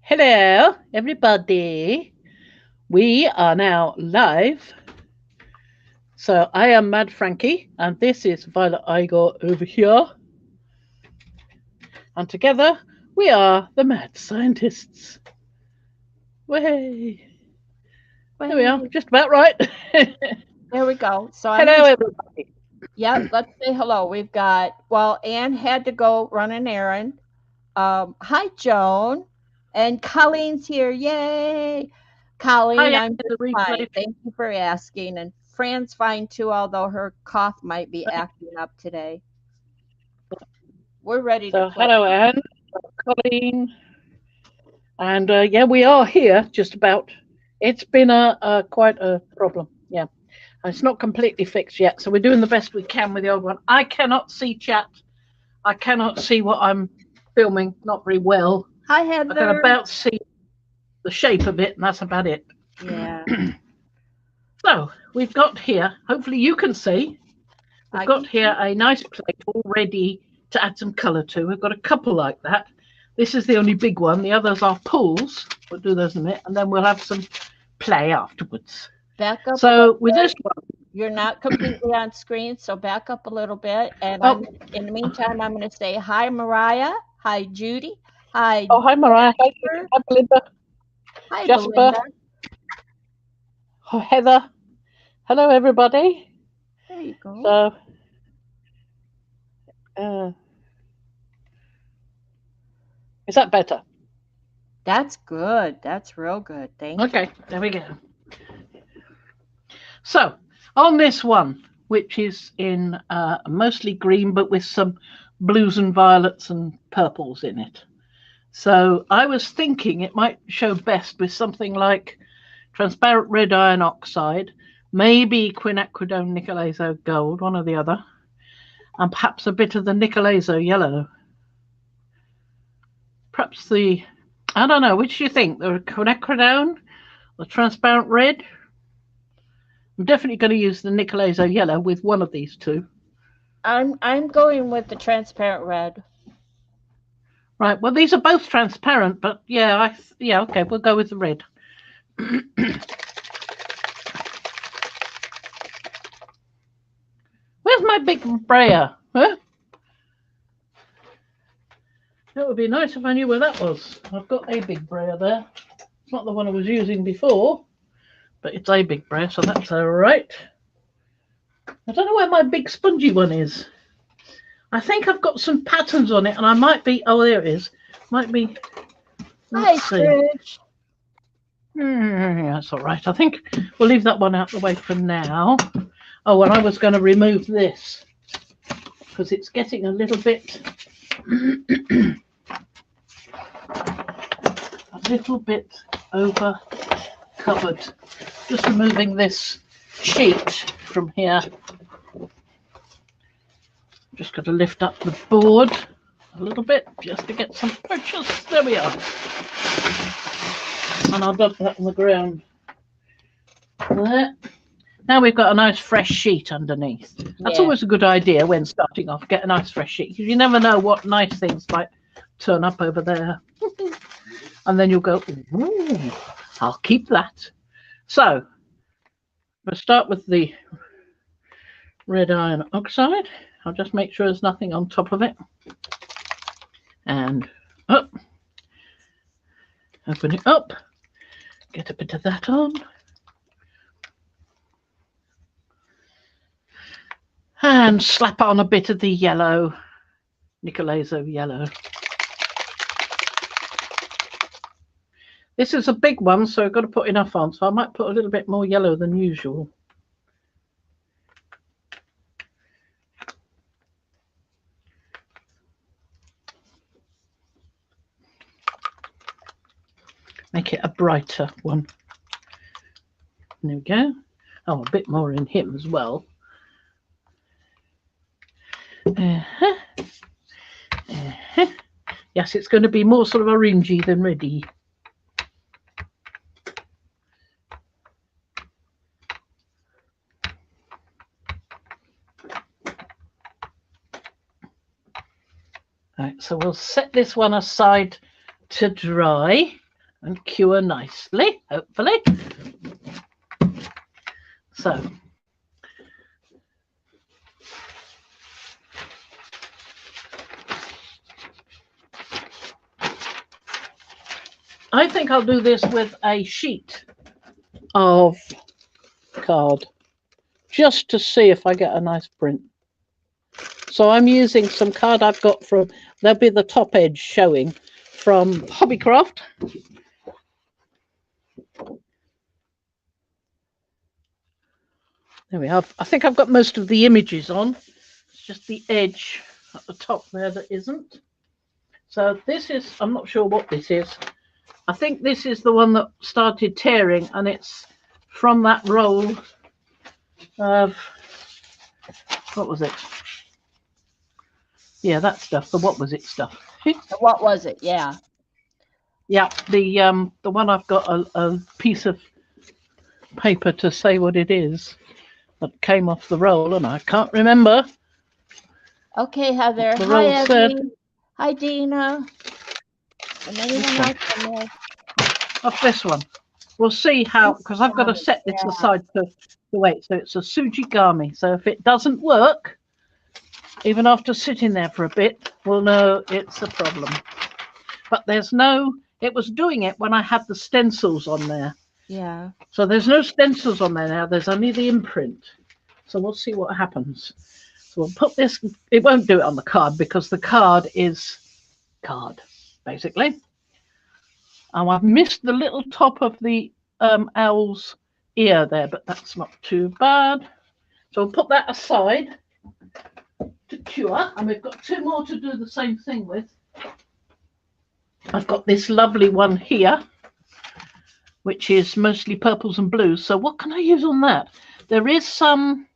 Hello, everybody. We are now live. So I am Mad Frankie, and this is Violet Igor over here. And together we are the Mad Scientists. Way. There we are, just about right. There we go. So I'm Hello, gonna, everybody. let's say hello. We've got, well, Anne had to go run an errand. Hi, Joan. And Colleen's here. Yay. Hi, Colleen, I'm Anne, just fine. replay. Thank you for asking. And Fran's fine too, although her cough might be acting up today. We're ready to So, play. hello, Anne, Colleen. And yeah, we are here just about. It's been a quite a problem. Yeah. It's not completely fixed yet, so we're doing the best we can with the old one. I cannot see chat. I cannot see what I'm filming, not very well. Hi, I can Heather. about see the shape of it, and that's about it. Yeah, So we've got here, hopefully you can see, we've I got can here see. a nice plate all ready to add some colour to. We've got a couple like that. This is the only big one. The others are pools. We'll do those in a minute, and then we'll have some play afterwards. Back up a So little with this bit. You're not completely on screen, so back up a little bit. And one, I'm in the meantime, I'm going to say hi, Mariah. Hi, Judy. Hi, oh, hi Mariah, hi, Jennifer. hi Belinda, Hi, Jasper, Belinda. oh, Heather. Hello, everybody. There you go. So, uh, is that better? That's good. That's real good. Thank you. Okay, there we go. So, on this one, which is in mostly green, but with some blues and violets and purples in it. So, I was thinking it might show best with something like transparent red iron oxide, maybe quinacridone nickel gold, one or the other, and perhaps a bit of the nickel yellow. Perhaps I don't know, which do you think? The quinacridone, the transparent red? I'm definitely going to use the nickel yellow with one of these two. I'm going with the transparent red. Right. Well, these are both transparent, but yeah. Okay, we'll go with the red. Where's my big brayer? Huh? That would be nice if I knew where that was. I've got a big brayer there. It's not the one I was using before, but it's a big brayer, so that's all right. I don't know where my big spongy one is. I think I've got some patterns on it, and I might be. Oh, there it is. Might be. Hi, Let's see. Trish. That's all right. I think we'll leave that one out of the way for now. Oh, and I was going to remove this because it's getting a little bit over covered. Just removing this sheet from here. Just got to lift up the board a little bit just to get some purchase. There we are. And I'll dump that on the ground. There. Now we've got a nice fresh sheet underneath. That's Yeah. always a good idea when starting off. Get a nice fresh sheet because you never know what nice things might turn up over there. And then you'll go, ooh, I'll keep that. So we'll start with the red iron oxide. I'll just make sure there's nothing on top of it. And up. Open it up. Get a bit of that on. And slap on a bit of the yellow, Nicolazo yellow. This is a big one, so I've got to put enough on. So I might put a little bit more yellow than usual. Make it a brighter one. There we go. Oh, a bit more in him as well. Yes, it's going to be more sort of orangey than reddy. Right, so we'll set this one aside to dry. and cure nicely, hopefully. So I think I'll do this with a sheet of card just to see if I get a nice print. So I'm using some card I've got from, there'll be the top edge showing, from Hobbycraft. There we are. I think I've got most of the images on. It's just the edge at the top there that isn't. So this is, I'm not sure what this is. I think this is the one that started tearing, and it's from that roll of, what was it? Yeah, that stuff, the what was it stuff. What was it? Yeah. Yeah, the one I've got a piece of paper to say what it is that came off the roll, and I can't remember. Okay, Heather. The Hi, roll said. Evie. Hi, Dina. And anyone else in there? Off this one. We'll see how, because I've got to set this aside to wait. So it's a Sujigami. So if it doesn't work, even after sitting there for a bit, we'll know it's a problem. But there's no, it was doing it when I had the stencils on there. Yeah. So there's no stencils on there now. There's only the imprint. So we'll see what happens. So we'll put this, it won't do it on the card because the card is card, basically. And I've missed the little top of the owl's ear there, but that's not too bad. So we'll put that aside to cure. And we've got two more to do the same thing with. I've got this lovely one here, which is mostly purples and blues. So what can I use on that? There is some,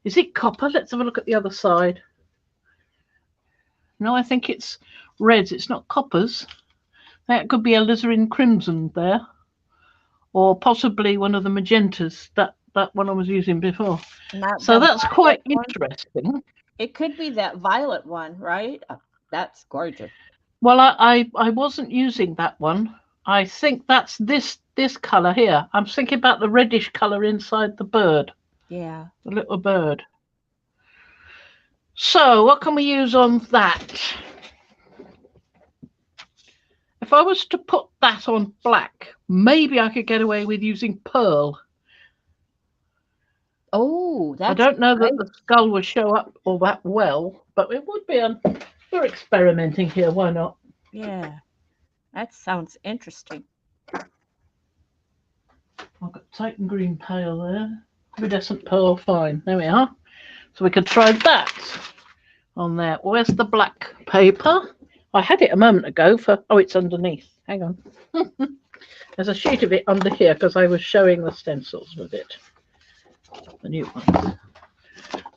is it copper? Let's have a look at the other side. No, I think it's reds. It's not coppers. That could be alizarin crimson there, or possibly one of the magentas, that one I was using before. So that's quite interesting. It could be that violet one, right? That's gorgeous. Well, I wasn't using that one. I think that's this color here. I'm thinking about the reddish color inside the bird. Yeah. The little bird. So what can we use on that? If I was to put that on black, maybe I could get away with using pearl. Oh, that's I don't know that the skull will show up all that well, but it would be we're experimenting here, why not? Yeah. That sounds interesting. I've got Titan green pale there. Iridescent pearl fine. There we are. So we could try that on there. Where's the black paper? I had it a moment ago for, oh, it's underneath. Hang on. There's a sheet of it under here because I was showing the stencils with it. The new one.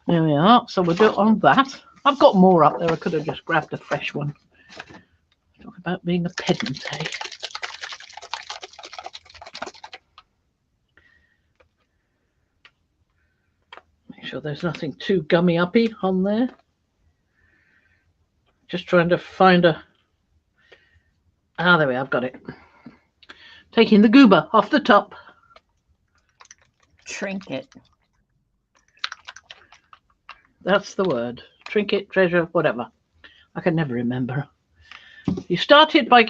There we are. So we'll do it on that. I've got more up there. I could have just grabbed a fresh one. Talk about being a pedant, eh? Make sure there's nothing too gummy-uppy on there. Just trying to find a... Ah, there we are. I've got it. Taking the goober off the top. Trinket. That's the word. Trinket, treasure, whatever. I can never remember. You started by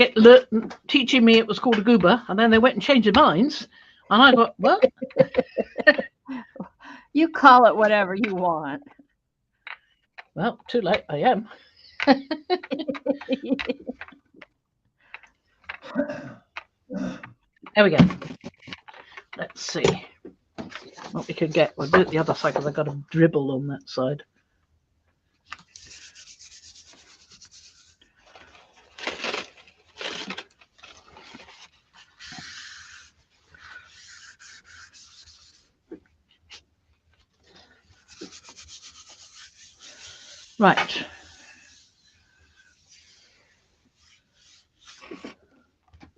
teaching me it was called a goober, and then they went and changed their minds. And I thought, what? You call it whatever you want. Well, too late. I am. There we go. Let's see what we can get. We'll do it the other side because I've got a dribble on that side. Right.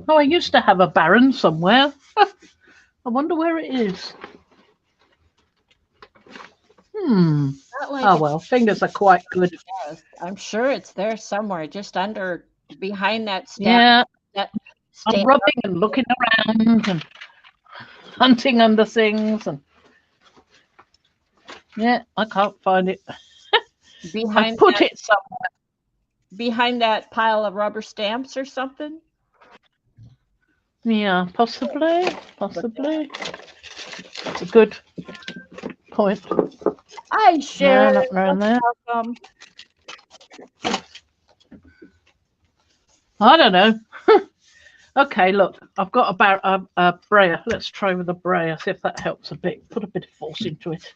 Oh, I used to have a baron somewhere. I wonder where it is. Oh, well, fingers are quite good. Yes, I'm sure it's there somewhere, just under, behind that Yeah. That I'm rubbing and looking around and hunting under things, and yeah, I can't find it. I put it somewhere behind that pile of rubber stamps or something. Yeah, possibly. That's a good point. Hi, Sharon. No, not around there. Welcome. I don't know. Okay, look, I've got a brayer. Let's try with a brayer, see if that helps a bit. Put a bit of force into it.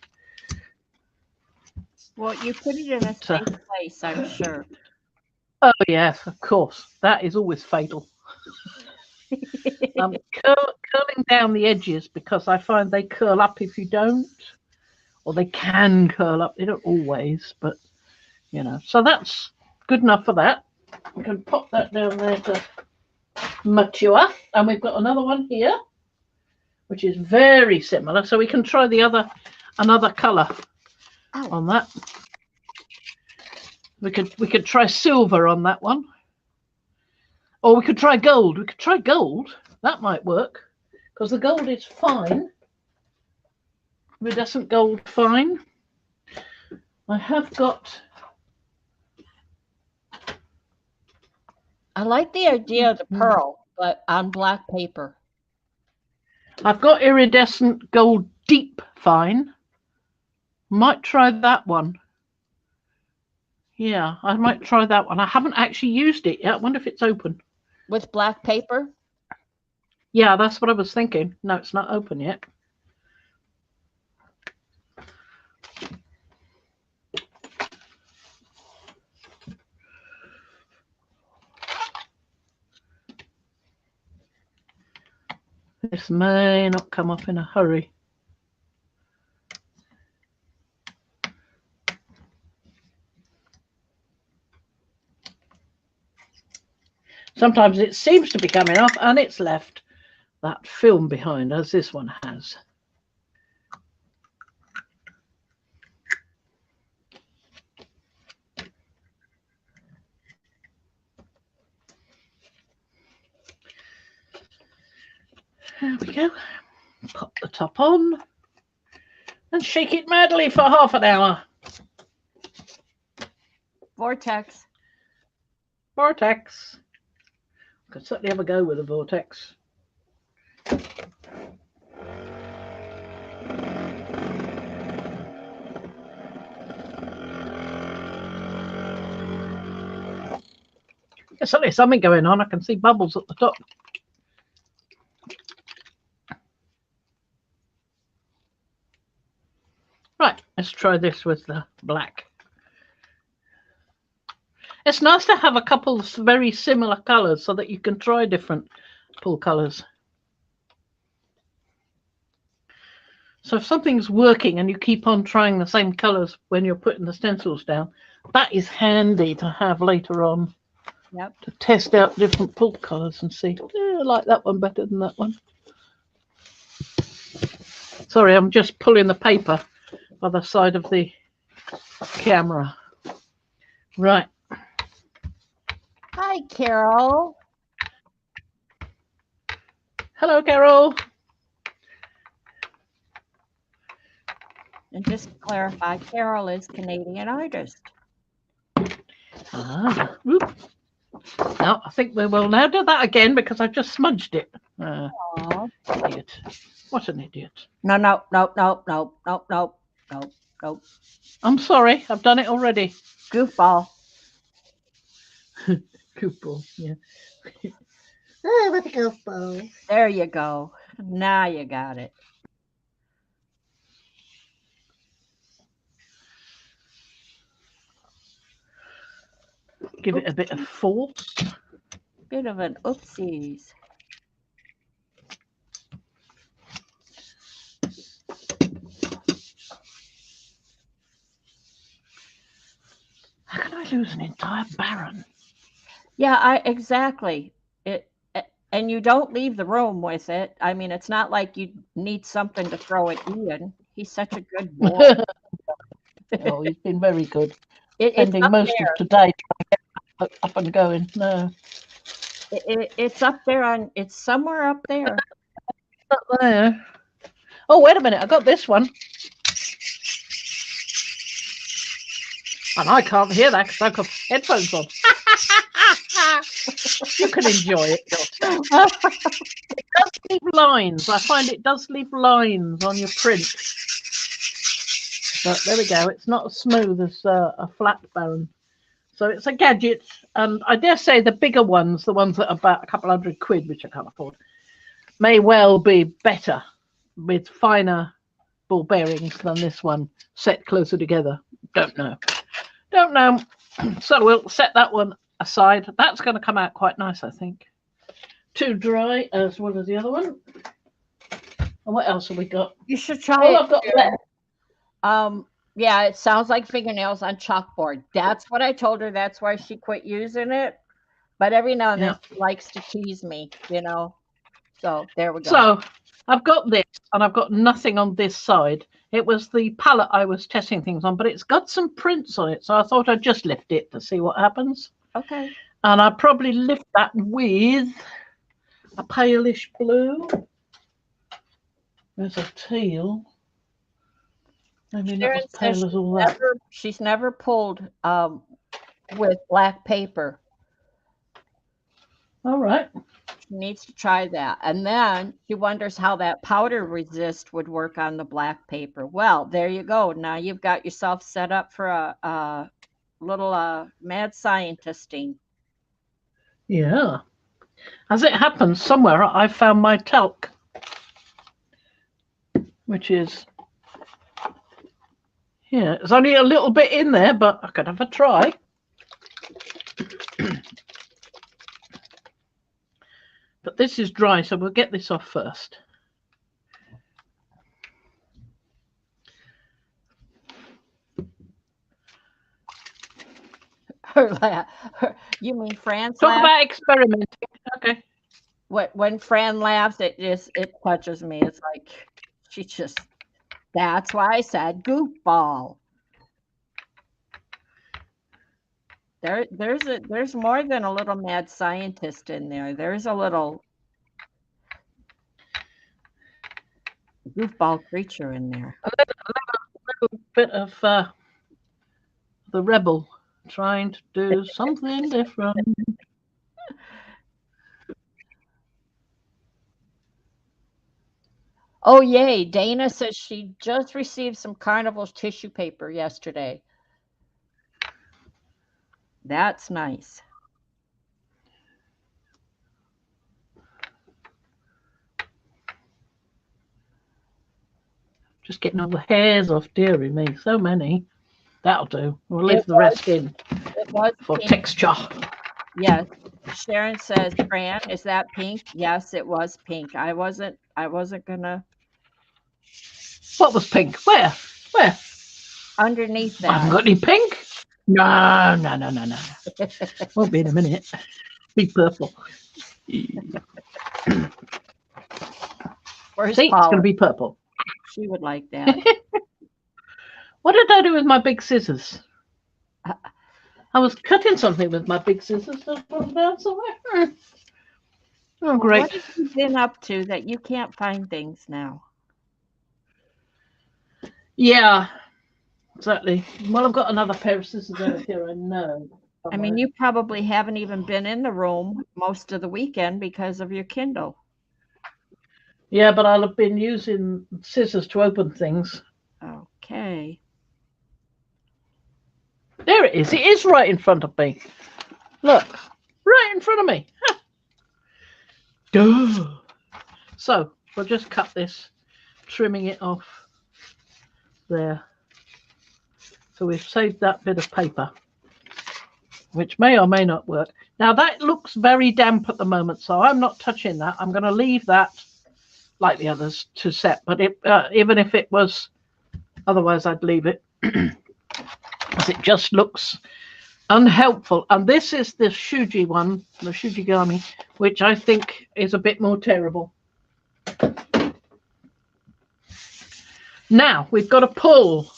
Well, you put it in a safe place, I'm sure. Oh, yes, of course. That is always fatal. I'm curling down the edges because I find they curl up if you don't, or they can curl up. They don't always, but you know. So that's good enough for that. We can pop that down there to mature, and we've got another one here, which is very similar. So we can try another color on that. We could try silver on that one. Or we could try gold. We could try gold. That might work because the gold is fine. Iridescent gold, fine. I have got. I like the idea of the pearl, but on black paper. I've got iridescent gold deep fine. Might try that one. Yeah, I might try that one. I haven't actually used it yet. I wonder if it's open. With black paper? Yeah, that's what I was thinking. No, it's not open yet. This may not come up in a hurry. Sometimes it seems to be coming off and it's left that film behind, as this one has. There we go. Pop the top on and shake it madly for half an hour. Vortex. Vortex. Could certainly have a go with a vortex. There's certainly something going on. I can see bubbles at the top. Right, let's try this with the black. It's nice to have a couple of very similar colours so that you can try different pool colours. So if something's working and you keep on trying the same colours when you're putting the stencils down, that is handy to have later on. Yep. To test out different pool colours and see, I like that one better than that one. Sorry, I'm just pulling the paper by the side of the camera. Right. Hi, Carol. Hello, Carol. And just to clarify, Carol is Canadian artist. Ah, whoop. Now, I think we will now do that again because I've just smudged it. Idiot. What an idiot. No. I'm sorry. I've done it already. Goofball. Goofball, yeah. Oh, what a goofball. There you go. Now you got it. Give it a bit of force. Bit of an oopsies. How can I lose an entire baron? Yeah, exactly. And you don't leave the room with it. I mean, it's not like you need something to throw at Ian. He's such a good boy. Oh, he's been very good. It's Spending most of today trying to get up and going. No. It's up there on. It's somewhere up there. Up there. Oh, wait a minute. I got this one. And I can't hear that because I've got headphones on. You can enjoy it yourself. It does leave lines. I find it does leave lines on your print. But there we go. It's not as smooth as a flat bone. So it's a gadget. And I dare say the bigger ones, the ones that are about a couple £100, which I can't afford, may well be better with finer ball bearings than this one set closer together. Don't know. Don't know. So we'll set that one aside. That's going to come out quite nice, I think. Too dry as well as the other one. And what else have we got? You should try All it. I've got left. Yeah, it sounds like fingernails on chalkboard. That's what I told her. That's why she quit using it. But every now and then she likes to tease me, you know. So there we go. So I've got this, and I've got nothing on this side. It was the palette I was testing things on, but it's got some prints on it. So I thought I'd just lift it to see what happens. Okay. And I'd probably lift that with a palish blue. There's a teal. Maybe not as pale as all that. She's never pulled with black paper. All right. She needs to try that. And then she wonders how that powder resist would work on the black paper. Well, there you go. Now you've got yourself set up for a little mad scientisting. Yeah. As it happens, somewhere I found my talc, which is here. There's only a little bit in there, but I could have a try. But this is dry, so we'll get this off first. You mean Fran's Talk laugh? about experimenting. Okay. When Fran laughs, it touches me. It's like she just. That's why I said goofball. There's more than a little mad scientist in there. There's a little goofball creature in there. A little bit of the rebel trying to do something different. Oh, yay. Dana says she just received some Carnival's tissue paper yesterday. That's nice. Just getting all the hairs off, dearie me. So many. That'll do. We'll leave the rest in for texture. Yes. Sharon says, Fran, is that pink? Yes, it was pink. I wasn't gonna. What was pink? Where? Underneath that. I haven't got any pink. No. Won't be in a minute. Be purple. Where's See, Paula? it's going to be purple. She would like that. What did I do with my big scissors? I was cutting something with my big scissors. Oh, great. What have you been up to that you can't find things now? Yeah, exactly. Well, I've got another pair of scissors over here, I know. I mean, you probably haven't even been in the room most of the weekend because of your Kindle. Yeah, but I'll have been using scissors to open things. Okay. There it is. It is right in front of me. Look, right in front of me. Huh. Duh. So we'll just cut this, trimming it off there. So we've saved that bit of paper, which may or may not work. Now that looks very damp at the moment, so I'm not touching that. I'm going to leave that like the others to set, but even if it was, otherwise I'd leave it. Because it just looks unhelpful. And this is the Shuji one, the Shujigami, which I think is a bit more terrible. Now we've got a pull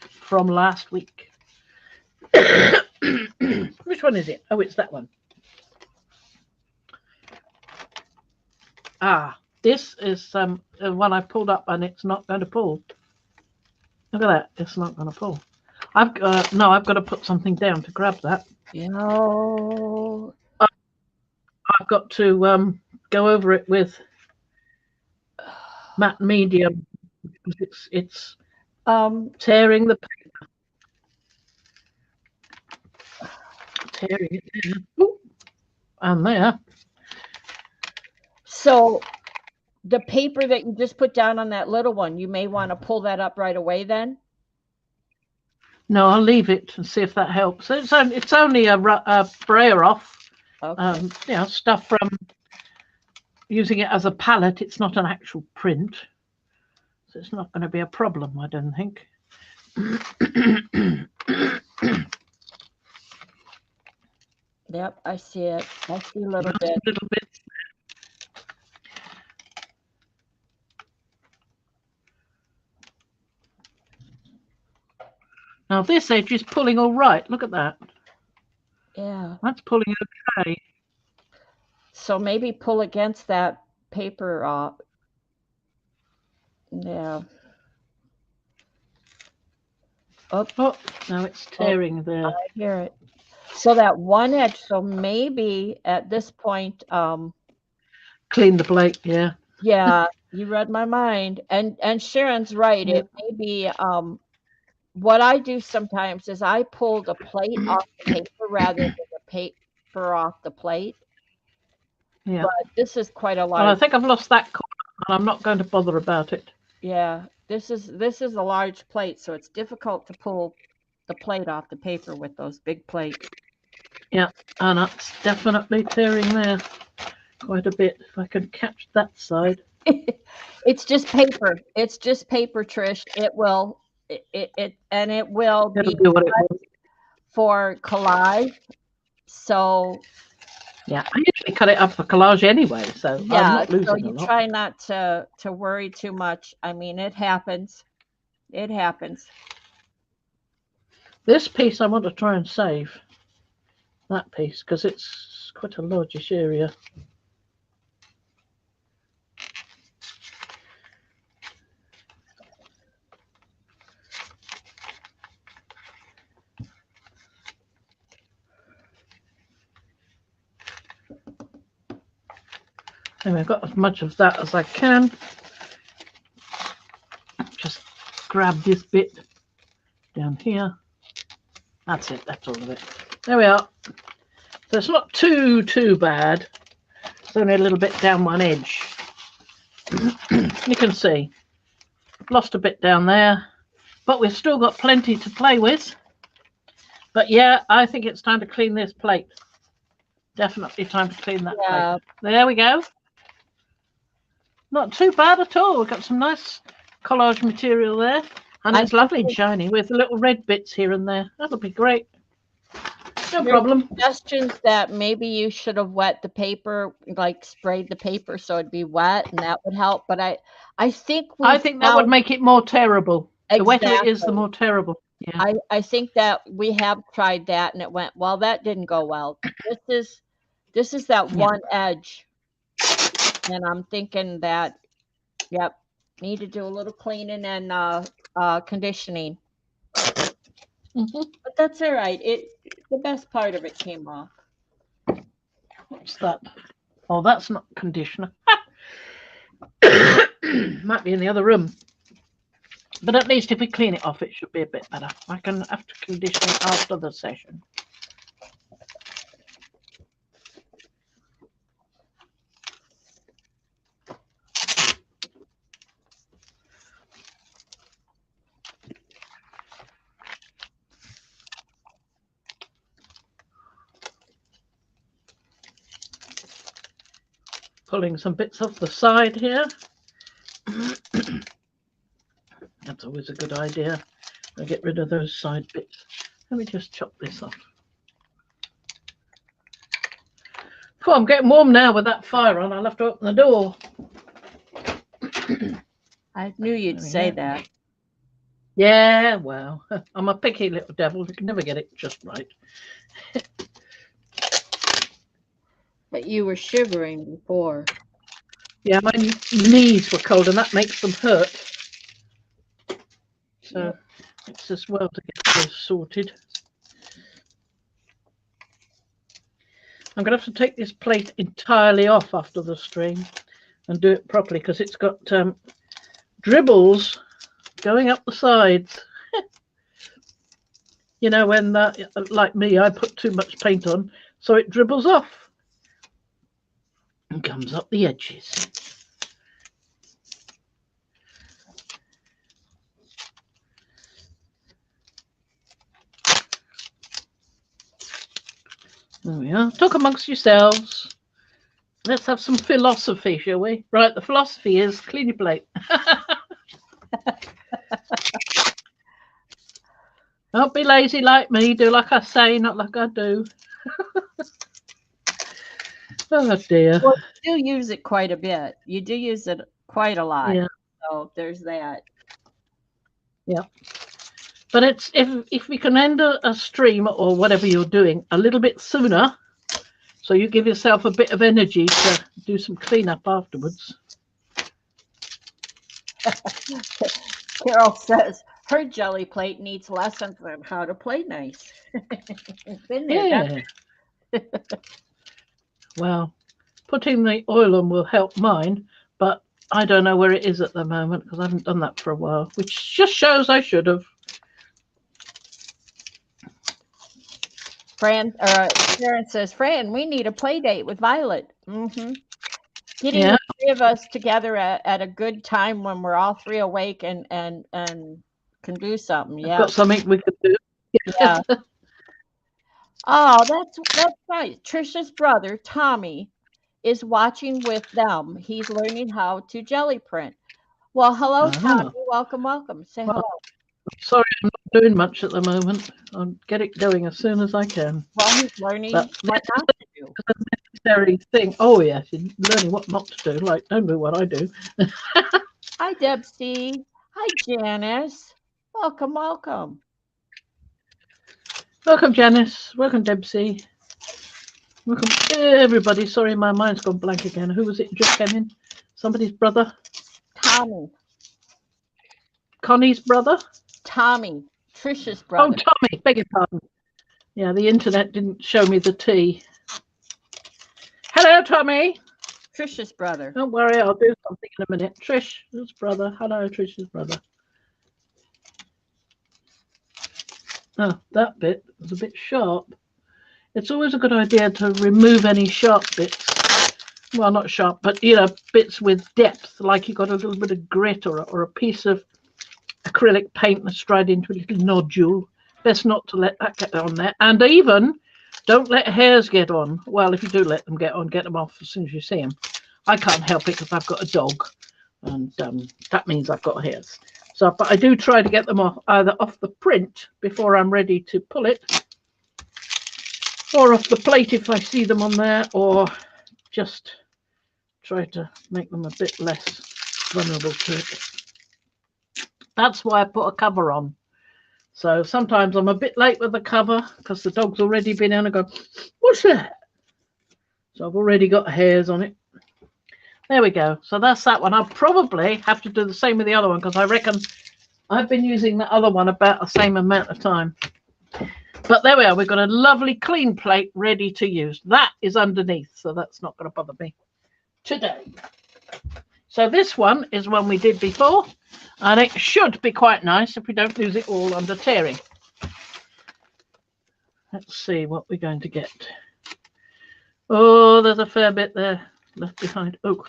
from last week. Which one is it? Oh, it's that one. This is the one I pulled up and it's not going to pull. Look at that. It's not going to pull. I've got to put something down to grab that. No. I've got to go over it with matte medium because it's tearing the paper. Tearing it there. Ooh. And there. So the paper that you just put down on that little one, you may want to pull that up right away then. No, I'll leave it and see if that helps. It's only a sprayer off. Okay. Stuff from using it as a palette. It's not an actual print, so it's not going to be a problem, I don't think. Yep, I see it. I see a little bit. Now this edge is pulling all right. Look at that. Yeah. That's pulling okay. So maybe pull against that paper off. Yeah. Oh, now it's tearing there. I hear it. So that one edge, so maybe at this point, clean the plate, yeah. Yeah, you read my mind. And Sharon's right. Yep. It may be what I do sometimes is I pull the plate off the paper rather than the paper off the plate. Yeah. But this is quite a large. Well, I think I've lost that corner and I'm not going to bother about it. Yeah, this is a large plate, so it's difficult to pull the plate off the paper with those big plates. Yeah, and that's definitely tearing there quite a bit. If I can catch that side. It's just paper. It's just paper, Trish. It will It'll be do what it will. for collage. So yeah, I usually cut it up for collage anyway, so yeah, I'm not losing so a you lot. try not to worry too much. I mean, it happens. It happens. This piece I want to try and save. That piece, because it's quite a largish area. And I've got as much of that as I can. Just grab this bit down here. That's it, that's all of it. There we are. So it's not too bad. It's only a little bit down one edge. You can see. Lost a bit down there. But we've still got plenty to play with. But yeah, I think it's time to clean this plate. Definitely time to clean that plate. There we go. Not too bad at all. We've got some nice collage material there. And it's lovely and shiny with little red bits here and there. That'll be great. No problem. Suggestions that maybe you should have wet the paper, like sprayed the paper so it'd be wet, and that would help. But I think that would make it more terrible. Exactly. The wetter it is, the more terrible. Yeah. I think that we have tried that and it went, well, that didn't go well. This is that one edge. And I'm thinking that, yep, need to do a little cleaning and conditioning. But that's all right. The best part of it came off. What's that? Oh, that's not conditioner. Might be in the other room. But at least if we clean it off, it should be a bit better. I can have to condition it after the session. Pulling some bits off the side here. That's always a good idea. I'll get rid of those side bits. Let me just chop this off. Oh, I'm getting warm now with that fire on. I'll have to open the door. I knew you'd say that. Yeah, well, I'm a picky little devil. You can never get it just right. But you were shivering before. Yeah, my knees were cold and that makes them hurt. So it's as well to get those sorted. I'm going to have to take this plate entirely off after the stream and do it properly because it's got dribbles going up the sides. You know, when like me, I put too much paint on, so it dribbles off and comes up the edges. There we are. Talk amongst yourselves. Let's have some philosophy, shall we? Right, the philosophy is clean your plate. Don't be lazy like me. Do like I say, not like I do. Oh dear. Well, you do use it quite a bit. You do use it quite a lot. Yeah. So there's that. Yeah. But it's if we can end a stream or whatever you're doing a little bit sooner, so you give yourself a bit of energy to do some cleanup afterwards. Carol says her jelly plate needs lessons on how to play nice. Been there, Yeah. Well, putting the oil on will help mine, but I don't know where it is at the moment because I haven't done that for a while, which just shows I should have. Sharon says, Fran, we need a play date with Violet. Getting the three of us together at a good time when we're all three awake and can do something. Yeah. I've got something we could do. Yeah. Oh, that's right. Trisha's brother, Tommy, is watching with them. He's learning how to jelly print. Well, hello, Tommy. Welcome. Say hello. Sorry, I'm not doing much at the moment. I'll get it going as soon as I can. Well, he's learning what not to do. It's a necessary thing. Oh, yes, you're learning what not to do. Like, don't do what I do. Hi, Debsy. Hi, Janice. Welcome. Welcome, Janice. Welcome, Debsy. Welcome, everybody. Sorry, my mind's gone blank again. Who was it who just came in? Somebody's brother? Tommy. Connie's brother? Tommy. Trisha's brother. Oh, Tommy. Beg your pardon. Yeah, the internet didn't show me the T. Hello, Tommy. Trisha's brother. Don't worry, I'll do something in a minute. Trish's brother. Hello, Trish's brother. Oh, that bit was a bit sharp. It's always a good idea to remove any sharp bits. Well, not sharp, but, you know, bits with depth, like you got a little bit of grit or a piece of acrylic paint that's dried into a little nodule. Best not to let that get on there. And even don't let hairs get on. Well, if you do let them get on, get them off as soon as you see them. I can't help it because I've got a dog, and that means I've got hairs. So, but I do try to get them off, either off the print before I'm ready to pull it, or off the plate if I see them on there, or just try to make them a bit less vulnerable to it. That's why I put a cover on. So sometimes I'm a bit late with the cover because the dog's already been in and go, what's that? So I've already got hairs on it. There we go. So that's that one. I'll probably have to do the same with the other one because I reckon I've been using the other one about the same amount of time. But there we are. We've got a lovely clean plate ready to use. That is underneath, so that's not going to bother me today. So this one is one we did before, and it should be quite nice if we don't lose it all under tearing. Let's see what we're going to get. Oh, there's a fair bit there left behind. Oh.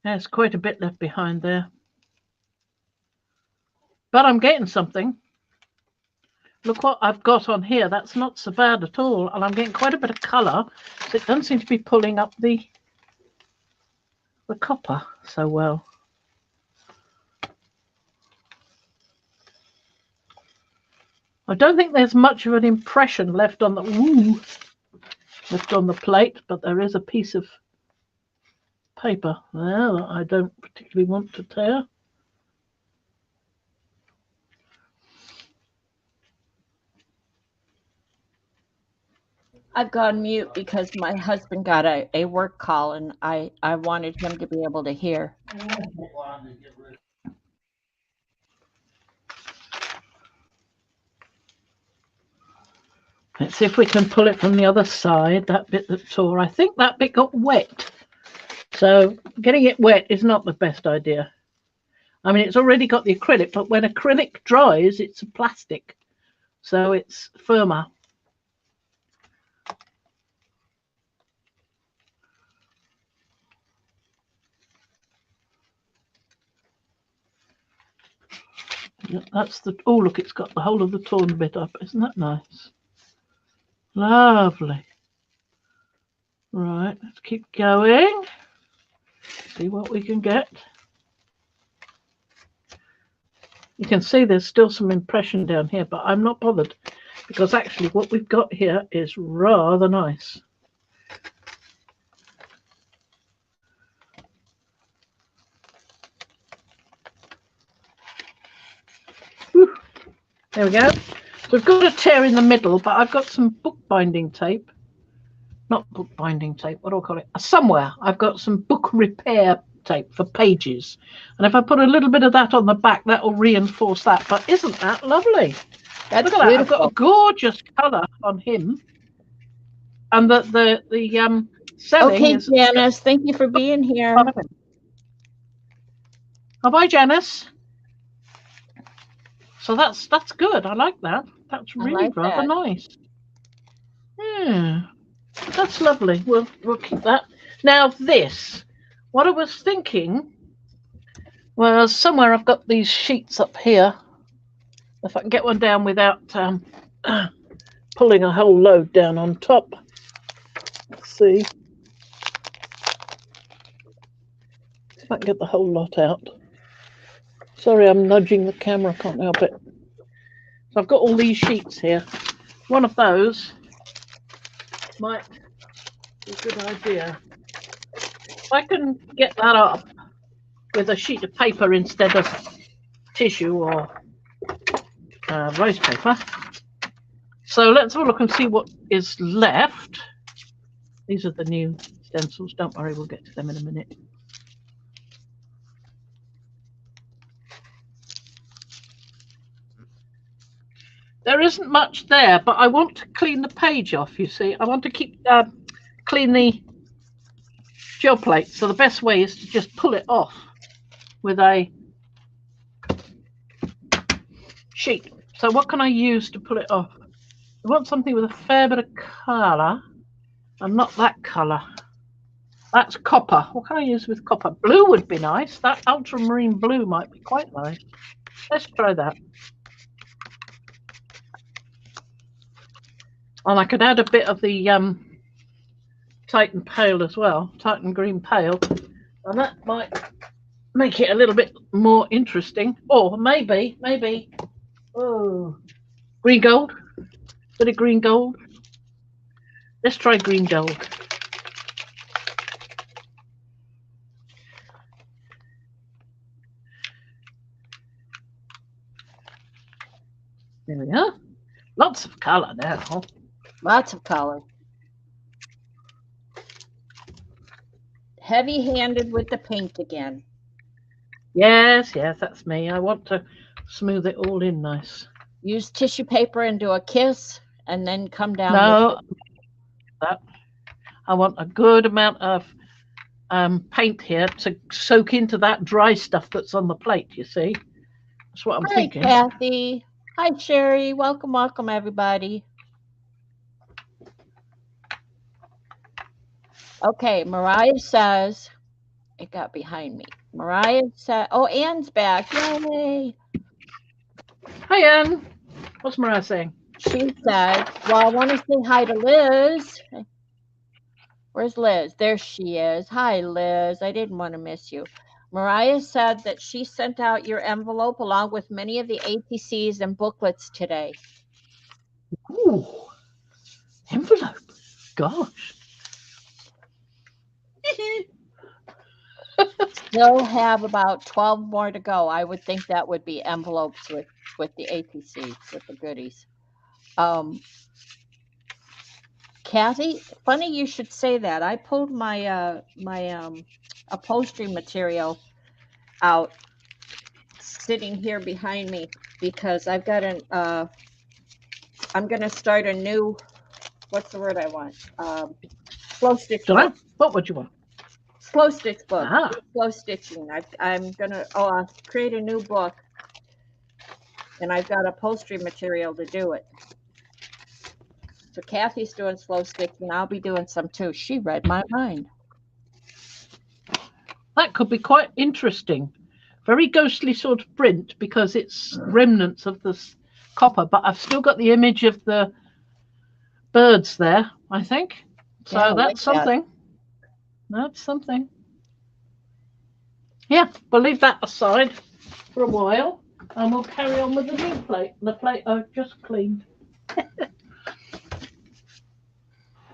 There's quite a bit left behind there. But I'm getting something. Look what I've got on here. That's not so bad at all. And I'm getting quite a bit of colour. So it doesn't seem to be pulling up the copper so well. I don't think there's much of an impression left on the plate, but there is a piece of paper there that I don't particularly want to tear. I've gone mute because my husband got a work call and I wanted him to be able to hear. Let's see if we can pull it from the other side, that bit that tore. I think that bit got wet. So getting it wet is not the best idea. I mean, it's already got the acrylic, but when acrylic dries, it's a plastic. So it's firmer. That's the, oh, look, it's got the whole of the torn bit up. Isn't that nice? Lovely. Right, let's keep going. See what we can get. You can see there's still some impression down here, but I'm not bothered because actually what we've got here is rather nice. Whew. There we go. So we've got a tear in the middle, but I've got some bookbinding tape. Not bookbinding tape, what do I call it? Somewhere I've got some book repair tape for pages. And if I put a little bit of that on the back, that will reinforce that. But isn't that lovely? That's Look at beautiful. that. I've got a gorgeous colour on him. And the selling Okay, is... Janice, thank you for being here. Oh, bye, Janice. So that's good. I like that. That's really rather nice. Yeah, that's lovely. We'll keep that. Now this, what I was thinking was somewhere I've got these sheets up here. If I can get one down without pulling a whole load down on top. Let's see. If I can get the whole lot out. Sorry, I'm nudging the camera, can't help it. So I've got all these sheets here. One of those might be a good idea. If I can get that up with a sheet of paper instead of tissue or rice paper. So let's have a look and see what is left. These are the new stencils. Don't worry, we'll get to them in a minute. There isn't much there, but I want to clean the page off, you see. I want to keep clean the gel plate. So the best way is to just pull it off with a sheet. So what can I use to pull it off? I want something with a fair bit of colour. And not that colour. That's copper. What can I use with copper? Blue would be nice. That ultramarine blue might be quite nice. Let's try that. And I could add a bit of the Titan Pale as well, Titan Green Pale, and that might make it a little bit more interesting. Or maybe, oh, green gold, bit of green gold. Let's try green gold. There we are. Lots of colour now. Lots of color. Heavy-handed with the paint again. Yes, that's me. I want to smooth it all in nice. Use tissue paper and do a kiss and then come down. No, that. I want a good amount of paint here to soak into that dry stuff that's on the plate, you see. That's what I'm thinking. Hi, Kathy. Hi, Sherry. Welcome, everybody. Okay, Mariah says, it got behind me. Mariah said, oh, Anne's back. Yay. Hi, Anne. What's Mariah saying? She said, well, I want to say hi to Liz. Where's Liz? There she is. Hi, Liz. I didn't want to miss you. Mariah said that she sent out your envelope along with many of the APCs and booklets today. Ooh, envelope. Gosh. Still have about 12 more to go. I would think that would be envelopes with the APCs, with the goodies. Kathy, funny you should say that. I pulled my upholstery material out, sitting here behind me, because I've got I'm going to start a new, what's the word I want? Slow stitch book. What would you want? Slow stitch book. Ah. Slow stitching. I'm going to create a new book, and I've got upholstery material to do it. So Kathy's doing slow stitching. I'll be doing some too. She read my mind. That could be quite interesting. Very ghostly sort of print because it's remnants of this copper, but I've still got the image of the birds there, I think. So Yeah, that's like something. That's something. Yeah, we'll leave that aside for a while and we'll carry on with the new plate. The plate I've just cleaned.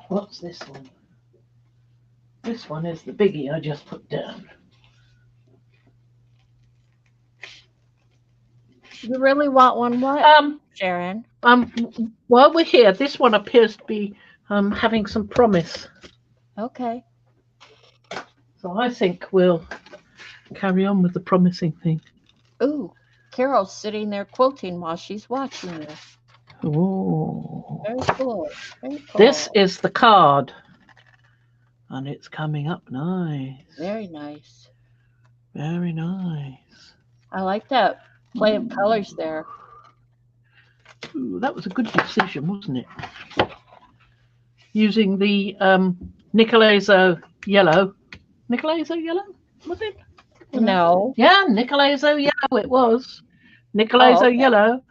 What's this one? This one is the biggie I just put down. You really want one what, Sharon? While we're here, this one appears to be having some promise. Okay. So I think we'll carry on with the promising thing. Ooh, Carol's sitting there quilting while she's watching this. Oh. Very cool. Very cool. This is the card. And it's coming up nice. Very nice. Very nice. I like that play of colors there. Ooh, that was a good decision, wasn't it? Using the Nicolazo yellow. Nicolazo yellow? Was it? No. Yeah, Nicolazo yellow it was. Nicolazo yellow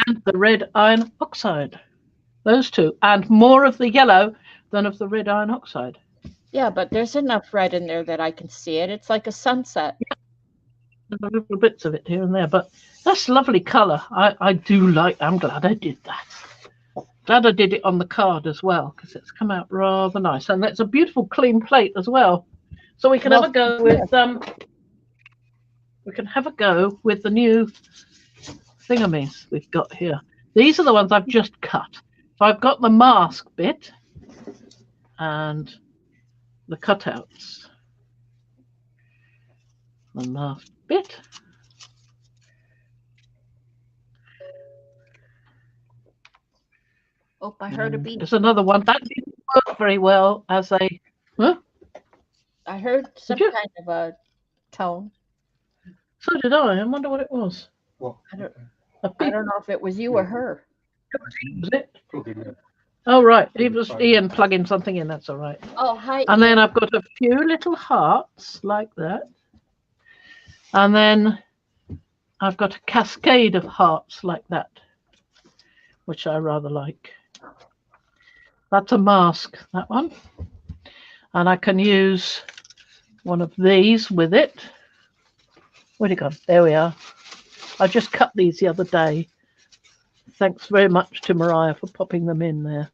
and the red iron oxide. Those two. And more of the yellow than of the red iron oxide. Yeah, but there's enough red in there that I can see it. It's like a sunset. Yeah. There's little bits of it here and there, but that's lovely colour. I do like. I'm glad I did that. Glad I did it on the card as well because it's come out rather nice, and it's a beautiful clean plate as well. So we can have a go with We can have a go with the new thingamies we've got here. These are the ones I've just cut. So I've got the mask bit and the cutouts. The mask bit. Oh, I heard a beat. There's another one that didn't work very well as a. Huh? I heard some kind of a tone. So did I. I wonder what it was. Well, I don't know if it was you or her. Was it? Oh, right. It was Ian plugging something in. That's all right. Oh, hi. And then I've got a few little hearts like that. And then I've got a cascade of hearts like that, which I rather like. That's a mask, that one. And I can use one of these with it. Where'd it go? There we are. I just cut these the other day. Thanks very much to Mariah for popping them in there.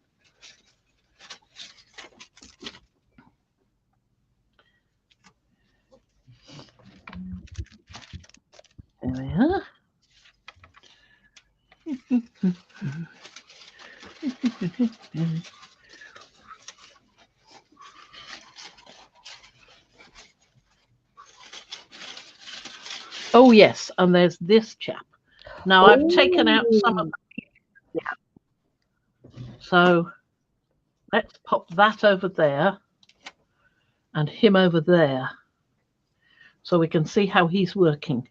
There we are. Oh yes, and there's this chap. Now I've taken out some of the, so let's pop that over there and him over there so we can see how he's working.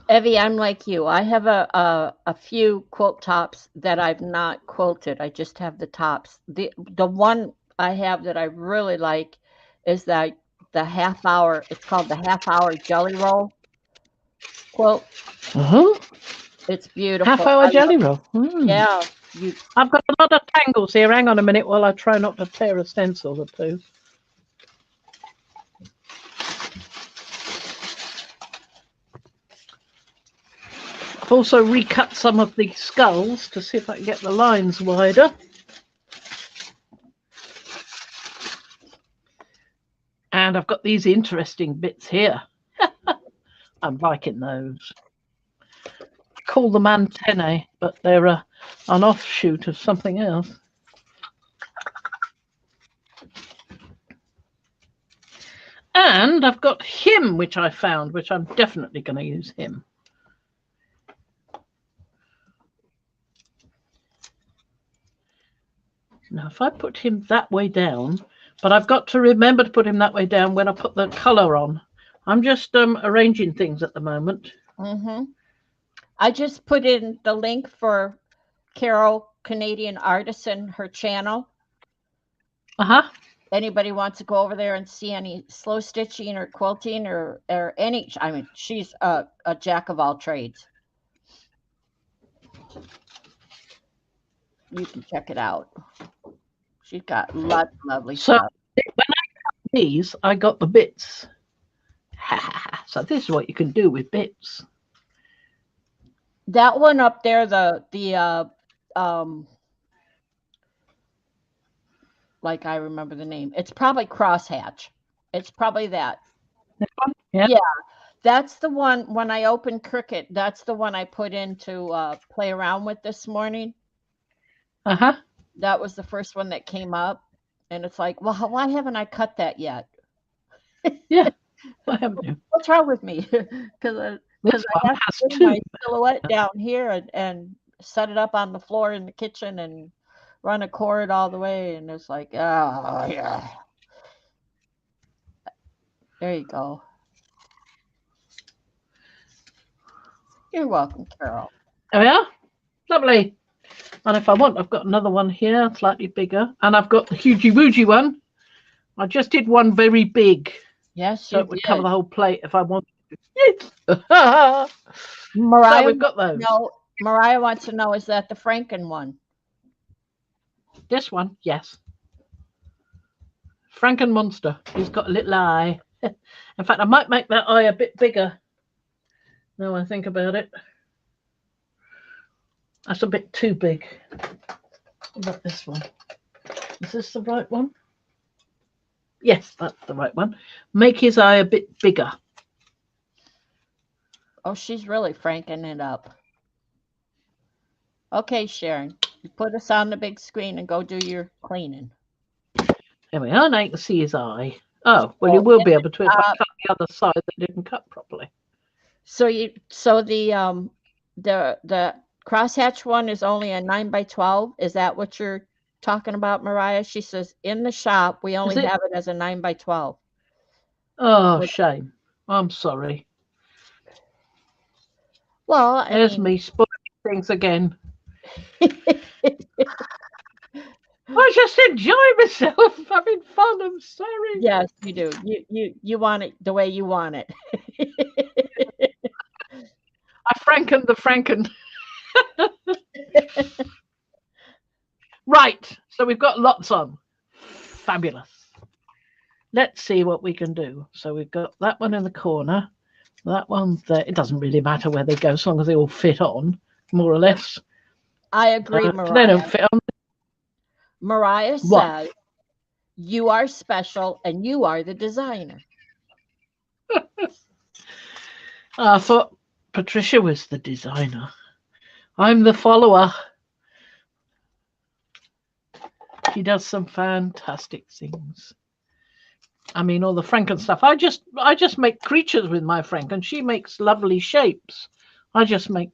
Evie, I'm like you. I have a few quilt tops that I've not quilted. I just have the tops. The one I have that I really like is the half hour. It's called the half hour jelly roll quilt. It's beautiful. Half hour jelly roll. Yeah. I've got a lot of tangles here. Hang on a minute while I try not to tear a stencil or two. I've also recut some of the skulls to see if I can get the lines wider. And I've got these interesting bits here. I'm liking those. I call them antennae, but they're an offshoot of something else. And I've got him, which I found, which I'm definitely going to use him. Now, if I put him that way down, but I've got to remember to put him that way down when I put the colour on. I'm just arranging things at the moment. Mm-hmm. I just put in the link for Carol, Canadian Artisan, her channel. Uh-huh. Anybody wants to go over there and see any slow stitching or quilting or any, I mean, she's a jack of all trades. You can check it out. She's got lots of lovely stuff. When I cut these, I got the bits. So this is what you can do with bits. That one up there, like I remember the name. It's probably crosshatch. It's probably that. Yeah. Yeah. That's the one, when I opened Cricut, that's the one I put in to play around with this morning. Uh-huh. That was the first one that came up. And it's like, well, why haven't I cut that yet? Yeah. Why haven't you? What's wrong with me? Because I have to put my silhouette down here and set it up on the floor in the kitchen and run a cord all the way. And it's like, oh, yeah. There you go. You're welcome, Carol. There we are. Lovely. And if I want, I've got another one here, slightly bigger. And I've got the Hugey Woogey one. I just did one very big. Yes, so it would cover the whole plate if I wanted to. Mariah, so we've got those. No, Mariah wants to know, is that the Franken one? This one, yes. Franken Monster. He's got a little eye. In fact, I might make that eye a bit bigger. Now I think about it. That's a bit too big. What about this one? Is this the right one? Yes, that's the right one. Make his eye a bit bigger. Oh, she's really franking it up. Okay, Sharon, put us on the big screen and go do your cleaning. There we are. Now you can see his eye. Oh, well, you will be able to if I cut the other side that didn't cut properly. So the crosshatch one is only a 9x12. Is that what you're talking about, Mariah? She says in the shop we only have it as a 9x12. Oh, shame. I'm sorry. Well, there's me spoiling things again. I just enjoy myself having fun. I'm sorry. Yes, you do. You want it the way you want it. I frankened the Franken. Right. So we've got lots on. Fabulous. Let's see what we can do. So we've got that one in the corner. That one there. It doesn't really matter where they go as long as they all fit on, more or less. I agree, Mariah. They don't fit on. Mariah says, you are special and you are the designer. I thought Patricia was the designer. I'm the follower. She does some fantastic things. I mean, all the Franken stuff. I just make creatures with my Franken. She makes lovely shapes. I just make.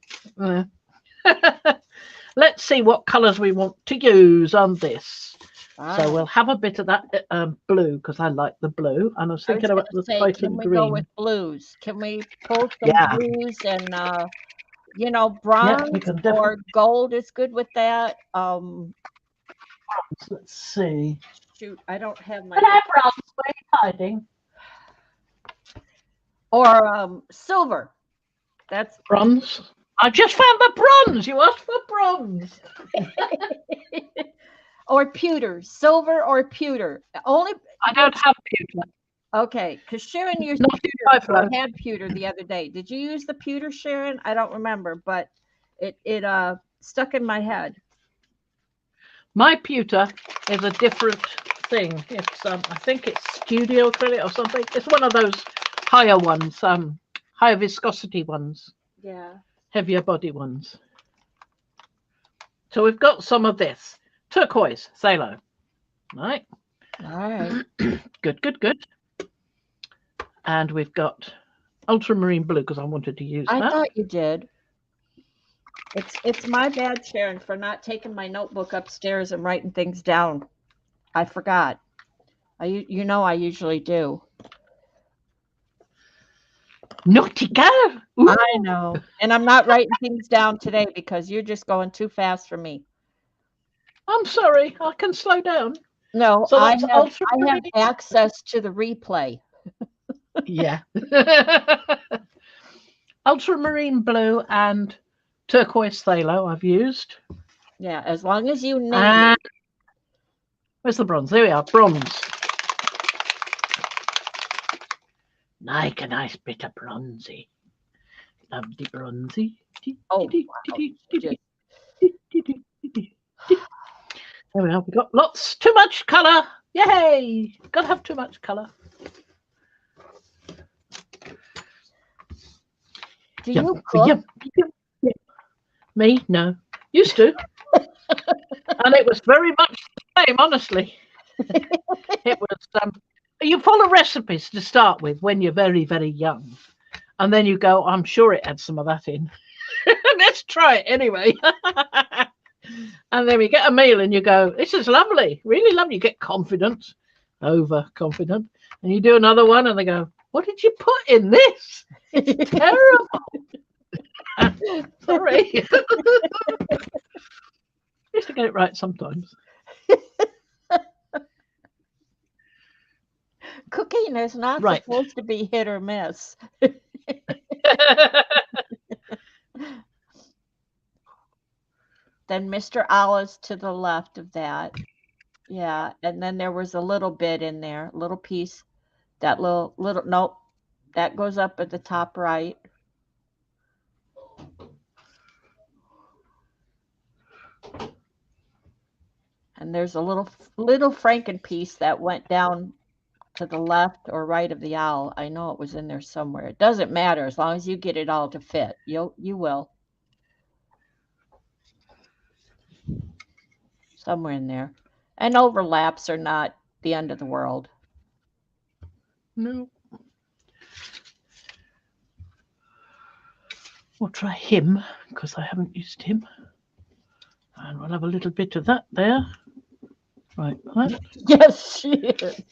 Let's see what colours we want to use on this. So we'll have a bit of that blue because I like the blue. And I was thinking about the fighting green. Go with blues? Can we pull some blues and bronze or gold is good with that? Let's see. Shoot, I don't have my. Bronze. Where are you hiding? Or silver. That's bronze. I just found the bronze. You asked for bronze. Or pewter, silver or pewter. Only I don't have pewter. Okay, because Sharon used pewter. I had pewter the other day. Did you use the pewter, Sharon? I don't remember, but it stuck in my head. My pewter is a different thing. It's I think it's Studio Credit or something. It's one of those higher ones, higher viscosity ones, Yeah. heavier body ones. So we've got some of this. Turquoise, phthalo. Right. All right. Good, good, good. And we've got ultramarine blue because I wanted to use I that. thought you did. It's my bad, Sharon, for not taking my notebook upstairs and writing things down. I forgot. I usually do. Naughty girl. Ooh. I know. And I'm not writing things down today because you're just going too fast for me. I'm sorry. I can slow down. No, So I that's have ultramarine. access to the replay. Yeah. Ultramarine blue and turquoise phthalo I've used. Yeah, as long as you name And it. where's the bronze? There we are, bronze. Like a nice bit of bronzy. Lovely bronzy. Oh, There we are. We've got lots, too much colour. Yay! Gotta have too much colour. do you cook? Yum. Me? No. Used to. And it was very much the same, honestly. It was, you follow recipes to start with when you're very, very young. And then you go, I'm sure it had some of that in. Let's try it anyway. And then we get a meal and you go, this is lovely, really lovely. You get confident, overconfident. And you do another one and they go, what did you put in this? It's terrible. Sorry. Used to get it right sometimes. Cooking is not supposed to be hit or miss. Then Mr. Alice to the left of that. Yeah, and then there was a little bit in there, a little piece. That little nope. That goes up at the top right. And there's a little Franken piece that went down to the left or right of the owl. I know it was in there somewhere. It doesn't matter as long as you get it all to fit. You will. Somewhere in there. And overlaps are not the end of the world. No. We'll try him because I haven't used him. And we'll have a little bit of that there. Right. Yes, she is.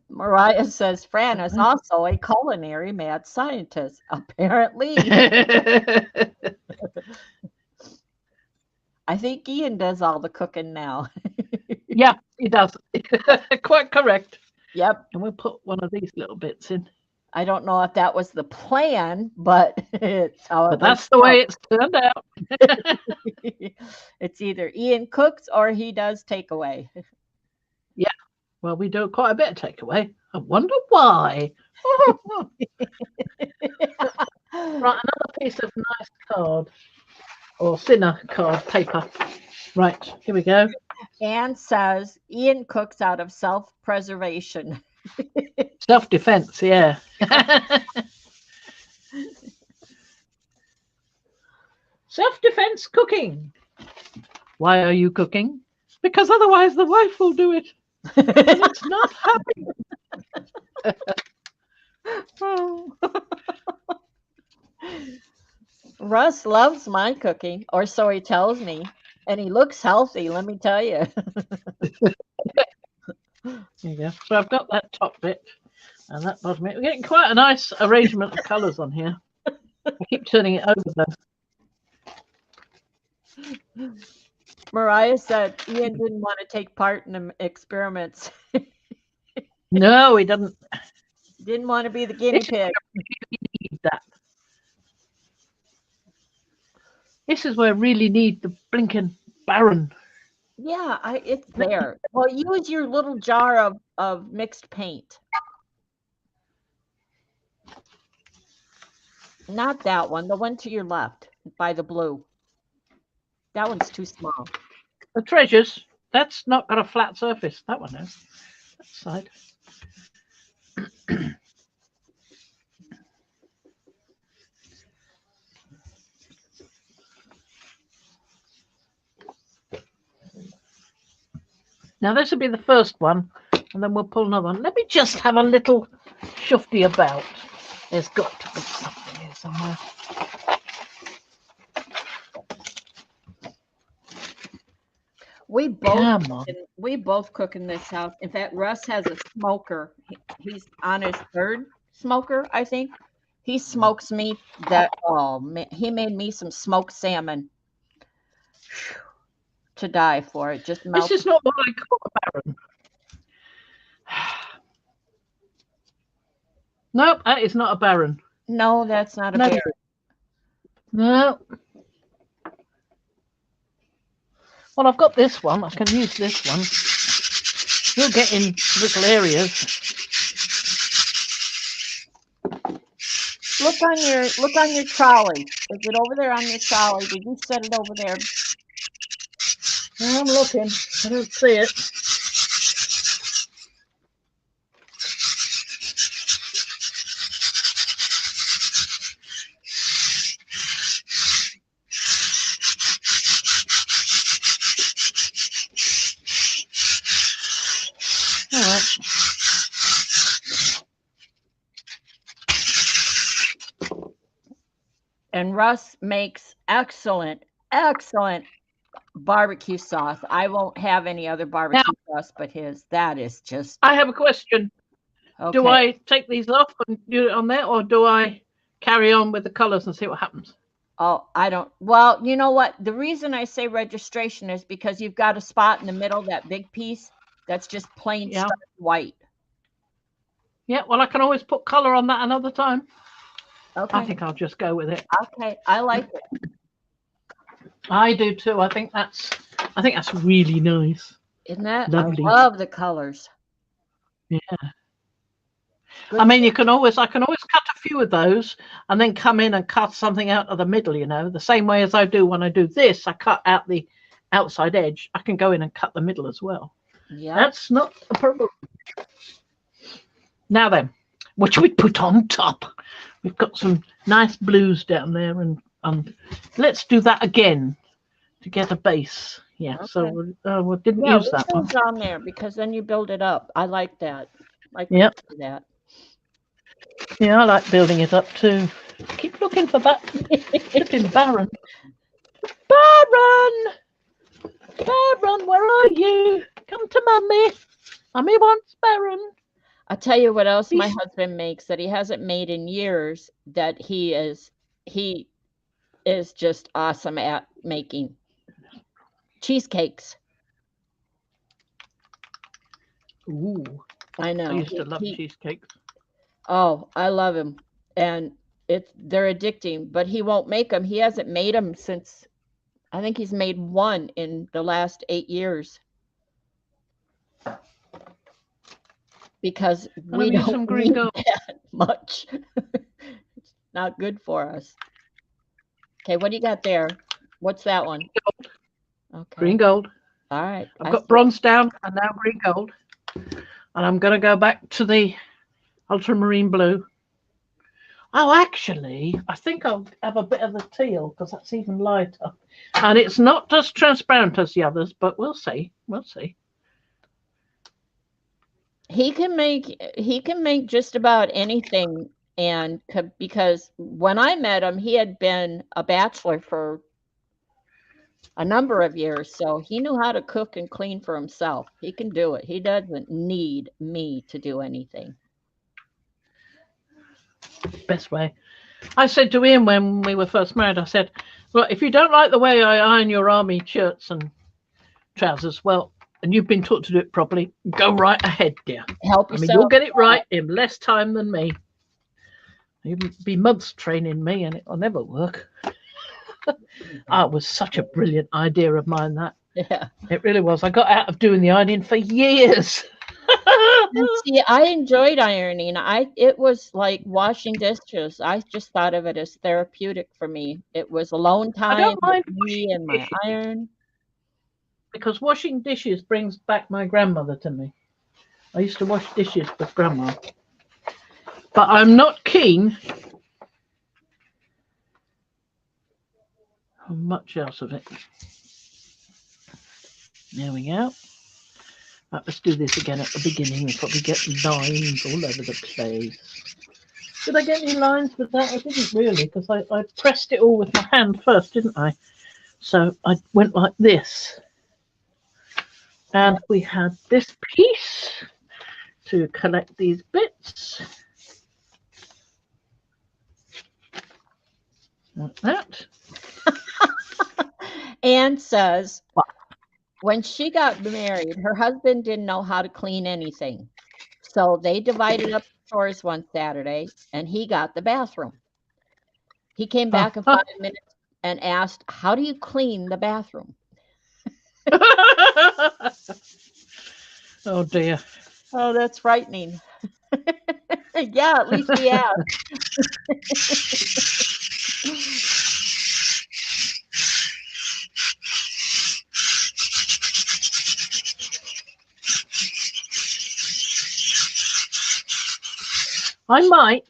Mariah says Fran is also a culinary mad scientist. Apparently. I think Ian does all the cooking now. Yeah, he does. Quite correct. Yep. And we'll put one of these little bits in. I don't know if that was the plan, but it's how but that's the way it's turned out. It's either Ian cooks or he does takeaway. Yeah. Well, we do quite a bit of takeaway. I wonder why. Right, another piece of nice card or thinner card paper. Right, here we go. Anne says Ian cooks out of self-preservation. Self-defense, yeah. Self-defense cooking. Why are you cooking? Because otherwise the wife will do it. And it's not happy. Russ loves my cooking, or so he tells me. And he looks healthy, let me tell you. There you go. So I've got that top bit and that bottom bit. We're getting quite a nice arrangement of colours on here. I keep turning it over though. Mariah said Ian didn't want to take part in the experiments. No, he doesn't. Didn't want to be the guinea pig. Need that. This is where I really need the blinking Baron. Yeah, it's there. Well, use your little jar of mixed paint. Not that one, the one to your left by the blue. That one's too small. The treasures, that's not got a flat surface. That one has. That side. Now this will be the first one, and then we'll pull another one. Let me just have a little shufty about. There's got to be something here somewhere. We both cook in this house. In fact, Russ has a smoker. He's on his third smoker, I think. He smokes meat that he made me some smoked salmon to die for. It just melts. This is not what I call a baron. Nope, that is not a baron. No, that's not a baron. No. Well, I've got this one. I can use this one. You'll get in little areas. Look on your trolley. Is it over there on your trolley? Did you set it over there? I'm looking. I don't see it. All right. And Russ makes excellent barbecue sauce. I won't have any other barbecue sauce but his. That is just. I have a question. Okay. Do I take these off and do it on there, or do I carry on with the colors and see what happens? Oh, I don't. Well, you know what? The reason I say registration is because you've got a spot in the middle, that big piece, that's just plain white. Yeah, well, I can always put color on that another time. Okay. I think I'll just go with it. Okay, I like it. I do too. I think that's really nice. Isn't that lovely? I love the colors. Yeah. Good. I mean, I can always cut a few of those and then come in and cut something out of the middle, you know, the same way as I do when I do this. I cut out the outside edge. I can go in and cut the middle as well. Yeah. That's not a problem. Now then, what should we put on top? We've got some nice blues down there, and let's do that again to get a base. Yeah, okay. So we didn't use that one. On there because then you build it up. I like that. That. Yeah, I like building it up too. Keep looking for that. Flipping Baron. Baron, where are you? Come to Mummy. Mummy wants Baron. I'll tell you what else my husband makes that he hasn't made in years that he is just awesome at making. Cheesecakes. Ooh. I know. I used to love cheesecakes. Oh, I love them. And they're addicting, but he won't make them. He hasn't made them since, I think he's made one in the last 8 years. Because we don't need that much. It's not good for us. Okay, what do you got there? What's that one? Gold. Okay. Green gold. All right. I've got bronze down and now green gold. And I'm going to go back to the ultramarine blue. Oh, actually, I think I'll have a bit of the teal because that's even lighter. And it's not as transparent as the others, but we'll see. We'll see. He can make just about anything, and because when I met him, he had been a bachelor for a number of years, so he knew how to cook and clean for himself. He can do it. He doesn't need me to do anything. Best way. I said to him when we were first married, I said, well, if you don't like the way I iron your army shirts and trousers, well, and you've been taught to do it properly, go right ahead, dear. Help yourself. I mean, you'll get it right in less time than me. You'll be months training me, and it'll never work. It was such a brilliant idea of mine, that. Yeah. It really was. I got out of doing the ironing for years. And see, I enjoyed ironing. It was like washing dishes. I just thought of it as therapeutic for me. It was alone time. I don't mind me and my iron. Because washing dishes brings back my grandmother to me. I used to wash dishes with Grandma. But I'm not keen on much else of it. There we go. Right, let's do this again at the beginning. We'll probably get lines all over the place. Did I get any lines with that? I didn't really, because I pressed it all with my hand first, didn't I? So I went like this. And we had this piece to collect these bits. Like that. Anne says, when she got married, her husband didn't know how to clean anything. So they divided up the chores one Saturday, and he got the bathroom. He came back in 5 minutes and asked, how do you clean the bathroom? Oh, dear. Oh, that's frightening. Yeah, at least he asked. I might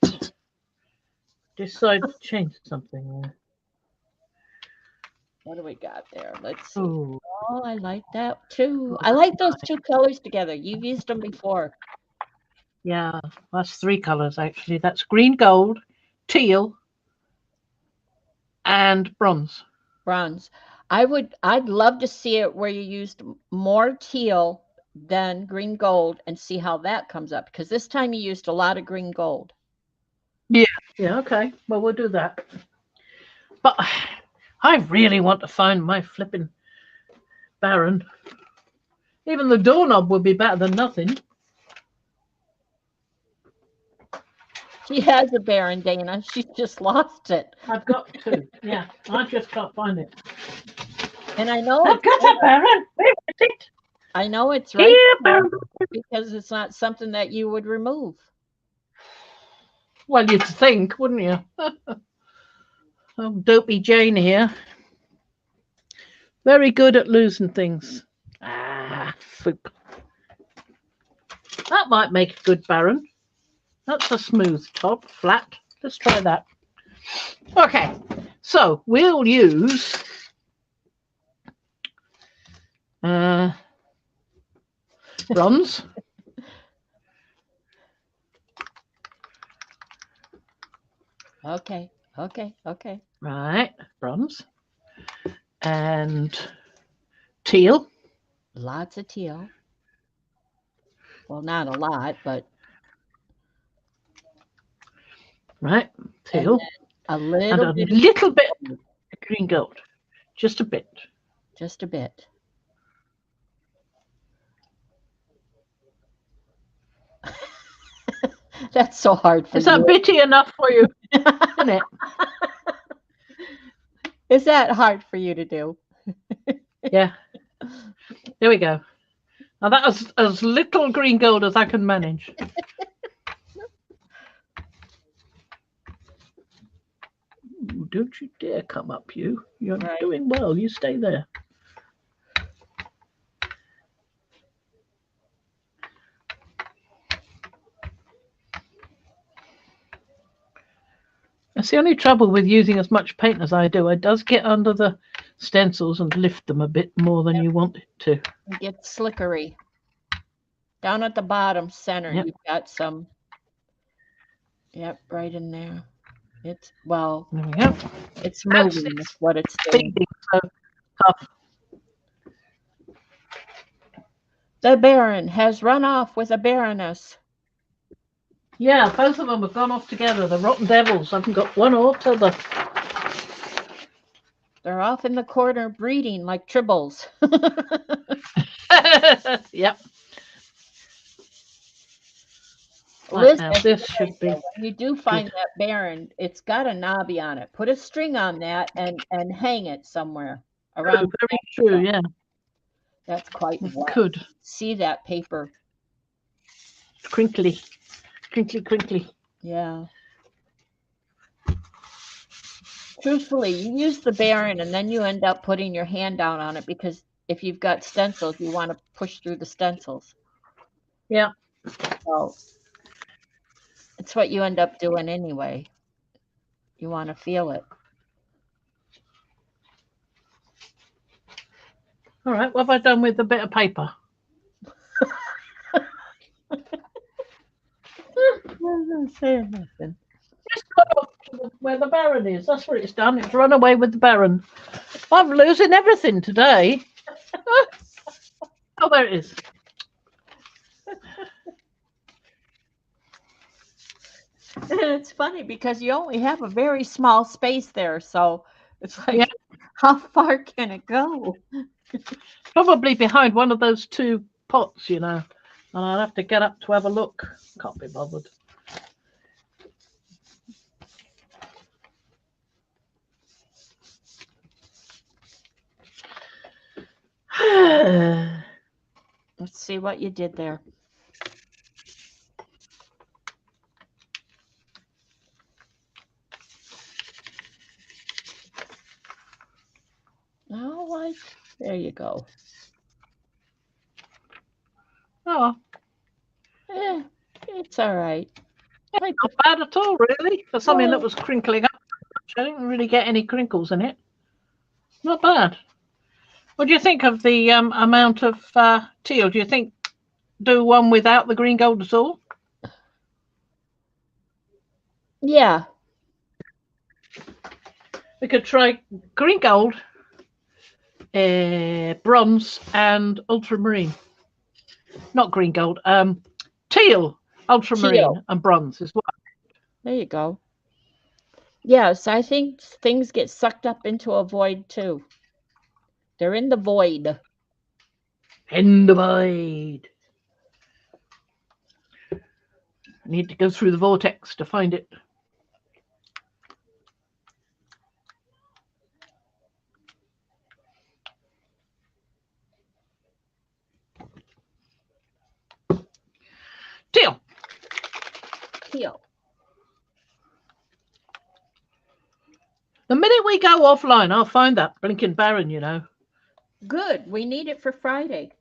decide to change something there. What do we got there? Let's see. Oh, Oh, I like that too. I like those two colors together. You've used them before. yeah, that's 3 colors actually. That's green, gold, teal, and bronze. Bronze. I'd love to see it where you used more teal than green gold and see how that comes up, because this time you used a lot of green gold. Yeah, okay. Well, we'll do that. But I really want to find my flipping Baron. Even the doorknob would be better than nothing. She has a Baron, Dana. She just lost it. I've got 2. Yeah, I just can't find it. And I know I've got a Baron. Where is it? I know it's right Here, Baron. because it's not something that you would remove. Well, you'd think, wouldn't you? Oh, Dopey Jane here. Very good at losing things. Ah, foop. That might make a good Baron. That's a smooth top, flat. Let's try that. Okay, so we'll use bronze. Okay. Right, bronze. And teal. Lots of teal. Well, not a lot, but Right, teal. a And little a bit. little bit of green gold. Just a bit. Just a bit. That's so hard for you. Is that bitty enough for you? Isn't it? Is that hard for you to do? Yeah. There we go. Now that is as little green gold as I can manage. Ooh, don't you dare come up, you. You're doing well. You stay there. That's the only trouble with using as much paint as I do. It does get under the stencils and lift them a bit more than you want it to. It gets slickery. Down at the bottom center, you've got some. Yep, right in there. It's, well, there we go. It's moving. That's what it's doing. So tough. The Baron has run off with a Baroness. Yeah, both of them have gone off together. The rotten devils. I haven't got one or t'other. They're off in the corner breeding like tribbles. Yep. Liz, now, this should be. When you do find that Baron, it's got a knobby on it. Put a string on that and hang it somewhere around. Very true. Yeah. That's quite wet. Could see that paper. Crinkly. Crinkly. Yeah. Truthfully, you use the Baron and then you end up putting your hand down on it, because if you've got stencils, you want to push through the stencils. Yeah. So it's what you end up doing anyway. You want to feel it. All right. What have I done with the bit of paper? not saying nothing. It's gone off to where the Baron is. That's what it's done. It's run away with the Baron. I'm losing everything today. Oh, there it is. And it's funny because you only have a very small space there, so it's like, Yeah. how far can it go? Probably behind one of those two pots, you know. And I'll have to get up to have a look. Can't be bothered. Let's see what you did there. Oh, like, there you go. Oh, It's all right. not bad at all, really. For something that was crinkling up, I didn't really get any crinkles in it. Not bad. What do you think of the amount of teal? Do you think do one without the green gold at all? Yeah. We could try green gold, bronze, and ultramarine. Not green gold. Teal, ultramarine, and bronze as well. There you go. Yes, I think things get sucked up into a void too. They're in the void. In the void. I need to go through the vortex to find it. Teal. Teal. The minute we go offline, I'll find that blinking Baron, you know. Good. We need it for Friday.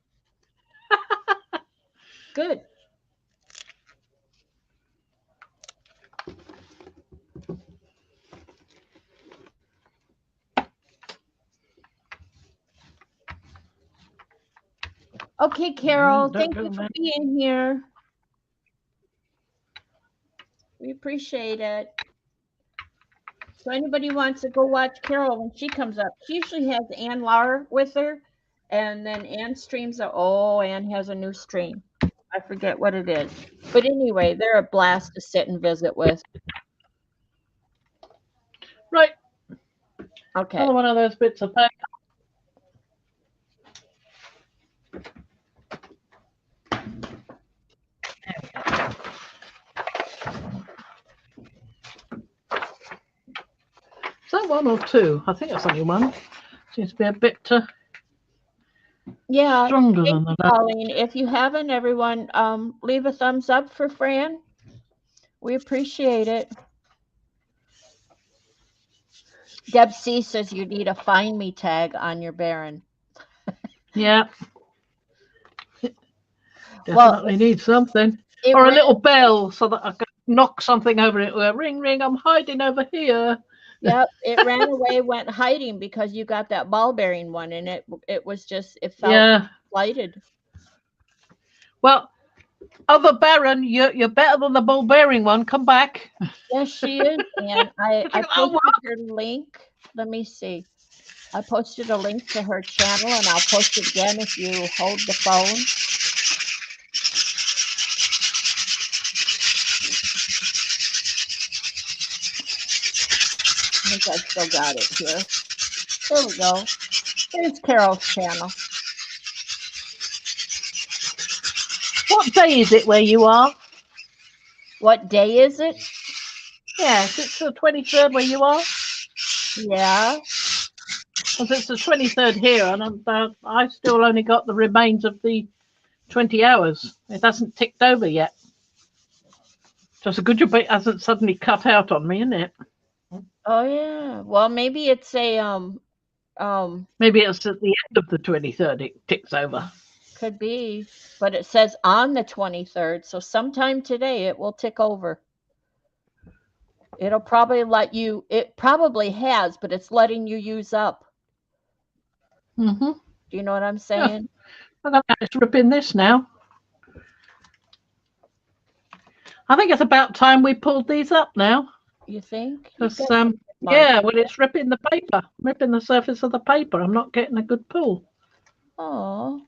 Good. Okay, Carol, thank you for being here. We appreciate it. So anybody wants to go watch Carol when she comes up, she usually has Ann Lar with her, and then Ann streams. Ann has a new stream. I forget what it is, but anyway, they're a blast to sit and visit with. Right. Okay. Another one of those bits of paper. Is that one or two? I think it's only one. Seems to be a bit Yeah, stronger than the other. Pauline, if you haven't, everyone, leave a thumbs up for Fran. We appreciate it. Deb C says you need a find me tag on your Baron. Yeah. Definitely need something. Or a little bell so that I can knock something over it. Ring, ring, I'm hiding over here. Yep, it ran away, went hiding because you got that ball bearing one, and it was just, it felt lighted. Well, other Baron, you're better than the ball bearing one. Come back. Yes, she is. And I posted her link. Let me see. I posted a link to her channel, and I'll post it again if you hold the phone. I think I've still got it here. There we go. There's Carol's channel. What day is it where you are? What day is it? Yes, it's the 23rd where you are. Yeah. Because it's the 23rd here, and I still only got the remains of the 20 hours. It hasn't ticked over yet. Just a good job it hasn't suddenly cut out on me, isn't it? Oh yeah. Well, maybe it's a maybe it's at the end of the 23rd it ticks over. Could be, but it says on the 23rd, so sometime today it will tick over. It'll probably let you. It probably has, but it's letting you use up. Mm-hmm. Do you know what I'm saying? Yeah. I'm going to rip in this now. I think it's about time we pulled these up now. You think? Because, yeah, well, it's ripping the paper, ripping the surface of the paper. I'm not getting a good pull. Oh,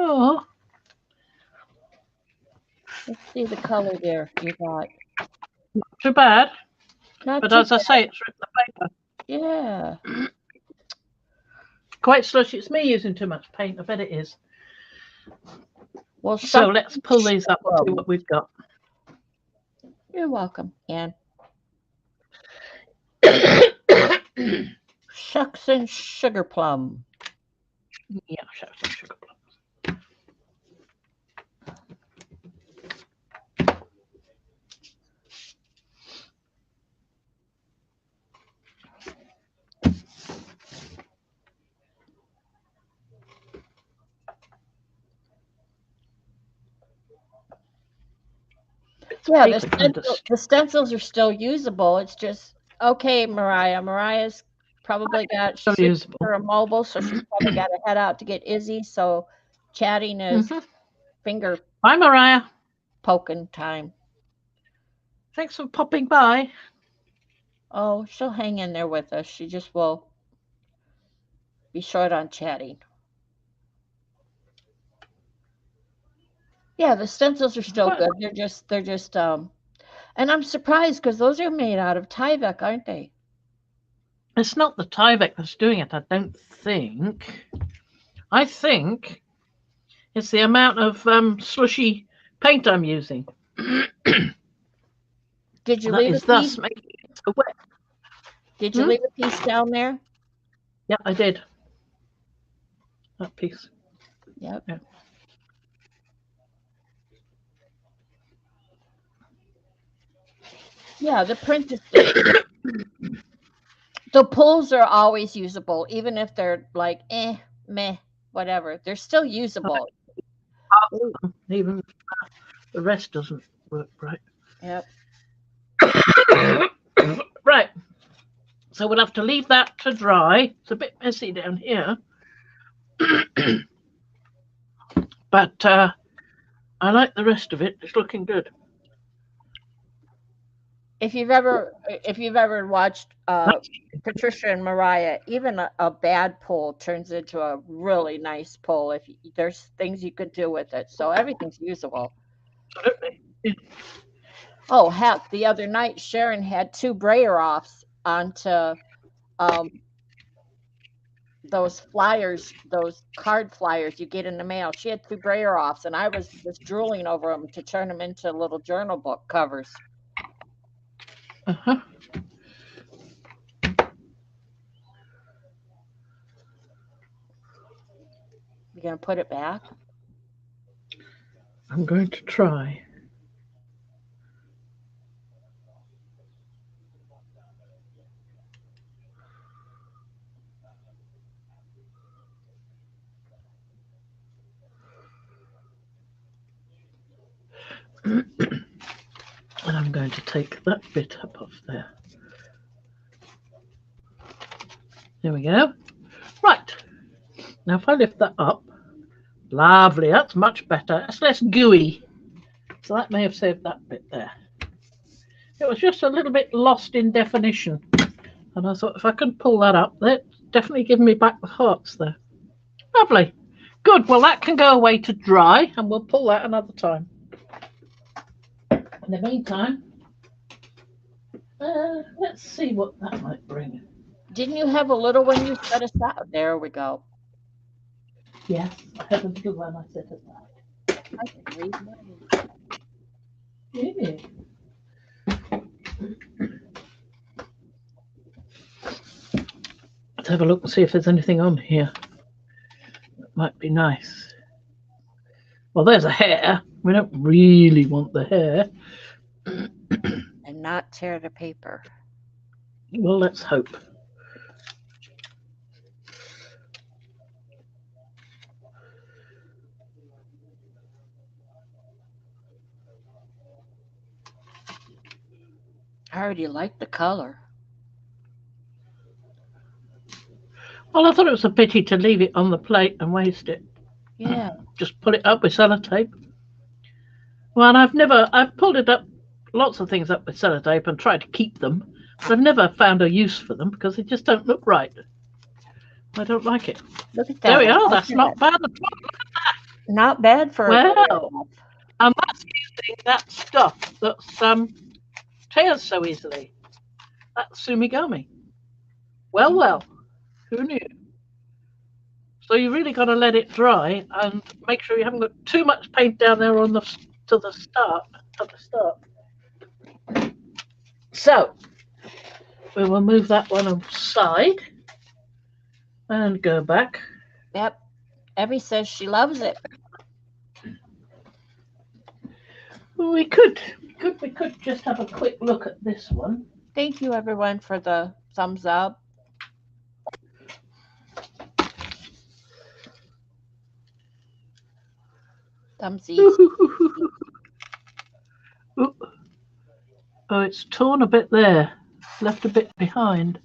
Oh, let's see the color there you got. not too bad. Not But too as I say, it's ripped the paper. Yeah. Quite slushy. It's me using too much paint. I bet it is. Well, So let's pull these up and see what we've got. You're welcome, Anne. Shucks and sugar plum. Yeah, shucks and sugar plum. Yeah, the stencils are still usable. It's just, okay, Mariah. Mariah's probably got, she's for a mobile, so she's probably got to head out to get Izzy. So chatting is finger. Bye, Mariah. Poking time. Thanks for popping by. Oh, she'll hang in there with us. She just will be short on chatting. Yeah, the stencils are still good. They're just and I'm surprised because those are made out of Tyvek, aren't they? It's not the Tyvek that's doing it, I don't think. I think it's the amount of slushy paint I'm using. Did you leave a piece? Making it so wet. Did you leave a piece down there? Yeah, I did. That piece. Yep. Yeah. Yeah, the print is the pulls are always usable, even if they're like meh, whatever. They're still usable. Even the rest doesn't work right. Yep. Right. So we'll have to leave that to dry. It's a bit messy down here. But I like the rest of it. It's looking good. If you've ever watched Patricia and Mariah, even a bad pull turns into a really nice pull if there's things you could do with it. So everything's usable. Absolutely. Yeah. Oh heck! The other night Sharon had 2 brayer offs onto those flyers, those card flyers you get in the mail. She had 2 brayer offs, and I was just drooling over them to turn them into little journal book covers. Uh-huh. You gonna put it back? I'm going to try. And I'm going to take that bit up off there. There we go. Right. Now if I lift that up, lovely, that's much better. It's less gooey. So that may have saved that bit there. It was just a little bit lost in definition. And I thought if I could pull that up, that definitely give me back the hearts there. Lovely. Good. Well, that can go away to dry, and we'll pull that another time. In the meantime, let's see what that might bring. Didn't you have a little one you set aside? There we go. Yes, I have a little one I set aside. I can read mine. Yeah. Let's have a look and see if there's anything on here. That might be nice. Well, there's a hair. We don't really want the hair. And not tear the paper. Well, let's hope. I already like the color. Well, I thought it was a pity to leave it on the plate and waste it. Yeah. Just pull it up with sellotape. Well, and I've pulled it up, lots of things up with sellotape and tried to keep them, but I've never found a use for them because they just don't look right. I don't like it. Look at that. There we are. Look That's at not that. bad at all. Not bad for a Well, and that's using that stuff that's tears so easily. That's sumigami. Well, well, who knew? So you really got to let it dry and make sure you haven't got too much paint down there on the start. At the start. So we will move that one aside and go back. Yep. Evie says she loves it. We could just have a quick look at this one. Thank you, everyone, for the thumbs up. Thumbsies. Oh, it's torn a bit there, left a bit behind.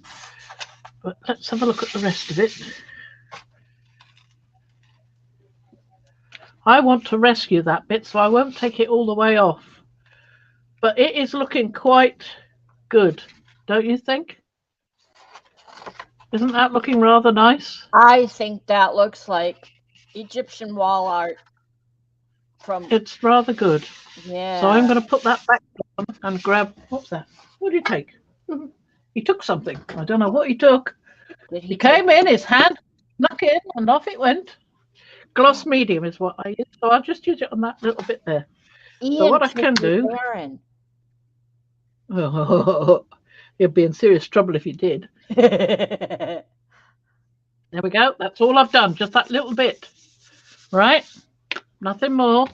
But let's have a look at the rest of it. I want to rescue that bit, so I won't take it all the way off. But it is looking quite good, don't you think? Isn't that looking rather nice? I think that looks like Egyptian wall art. It's rather good. Yeah. So I'm going to put that back on and grab. What's that? What did he take? He took something. I don't know what he took. He came in, his hand snuck in, and off it went. Gloss medium is what I use, so I'll just use it on that little bit there. Ian, so what I can do. Oh, you'd be in serious trouble if you did. There we go. That's all I've done. Just that little bit. Right? Nothing more.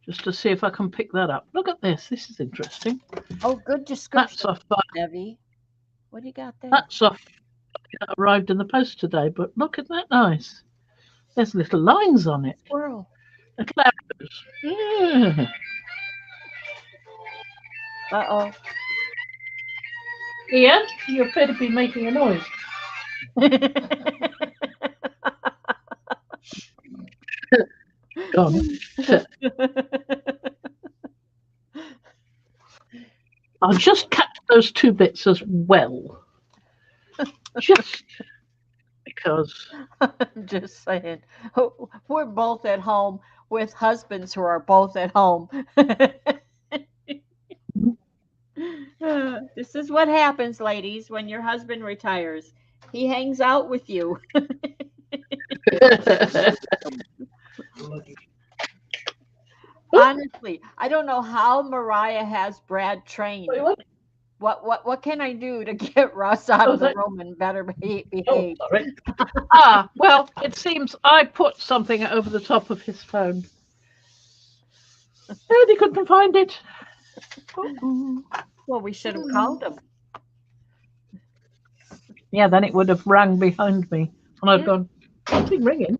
Just to see if I can pick that up. Look at this. This is interesting. Oh, good description. That's off. Evie. What do you got there? That's off. That arrived in the post today, but look at that nice. There's little lines on it. Squirrel. Little arrows. Yeah. Uh-oh. Ian, you appear to be making a noise. Gone. I'll just catch those two bits as well. Just because. I'm just saying. We're both at home with husbands who are both at home. This is what happens, ladies, when your husband retires. He hangs out with you. Honestly, I don't know how Mariah has Brad trained. Wait, what can I do to get Russ out of the room and better behave? Oh, sorry. Well, it seems I put something over the top of his phone. And he couldn't find it. Well, we should have called him. Yeah, then it would have rang behind me. And I've gone, something ringing.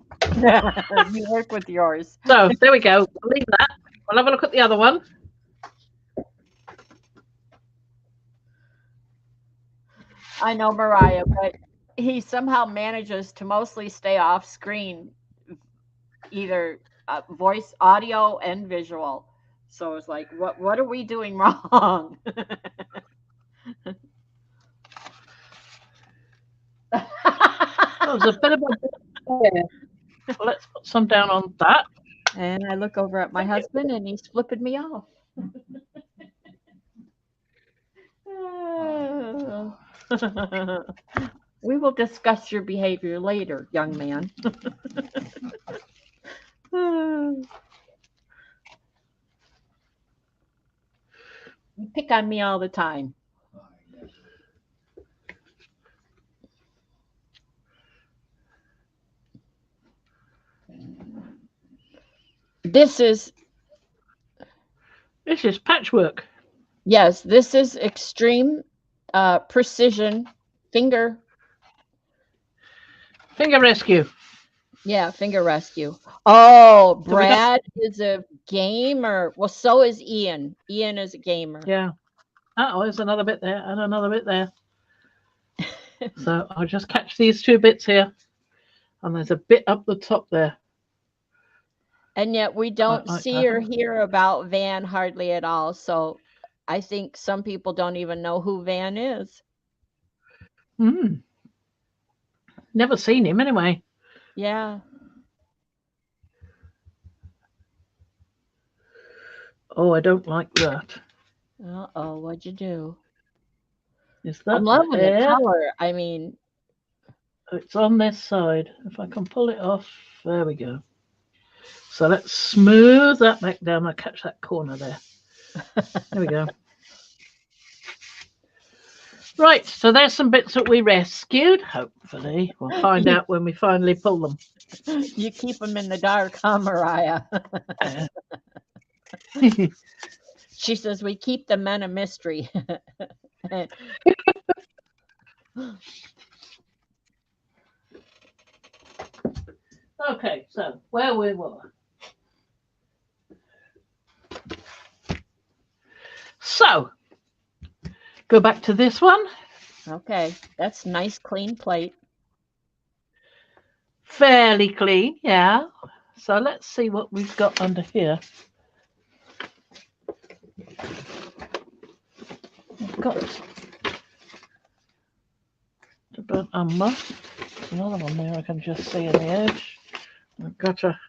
You work with yours. So there we go. I'll leave that. We'll have a look at the other one. I know Mariah, but he somehow manages to mostly stay off screen, either voice, audio, and visual. So it's like, what are we doing wrong? There's a bit of a so let's put some down on that. And I look over at my husband and he's flipping me off. We will discuss your behavior later, young man. You pick on me all the time. This is patchwork. Yes, this is extreme precision finger rescue. Yeah, finger rescue. Oh, Brad is a gamer. Well, so is Ian. Ian is a gamer. Yeah. Oh, there's another bit there and another bit there. So I'll just catch these two bits here. And there's a bit up the top there. And yet we don't I see or hear about Van hardly at all. So I think some people don't even know who Van is. Never seen him anyway. Yeah. Oh, I don't like that. Uh-oh, what'd you do? Is that I'm loving the there? color. I mean, It's on this side. If I can pull it off, there we go. So let's smooth that back down. I'll catch that corner there. There we go. Right, so there's some bits that we rescued. Hopefully, we'll find out when we finally pull them. you keep them in the dark, huh, Mariah? She says we keep the men a mystery. Okay, so where we were. So, go back to this one. Okay, that's nice, clean plate. Fairly clean, yeah. So let's see what we've got under here. We've got the burnt umber. Another one there I can just see in the edge. We've got a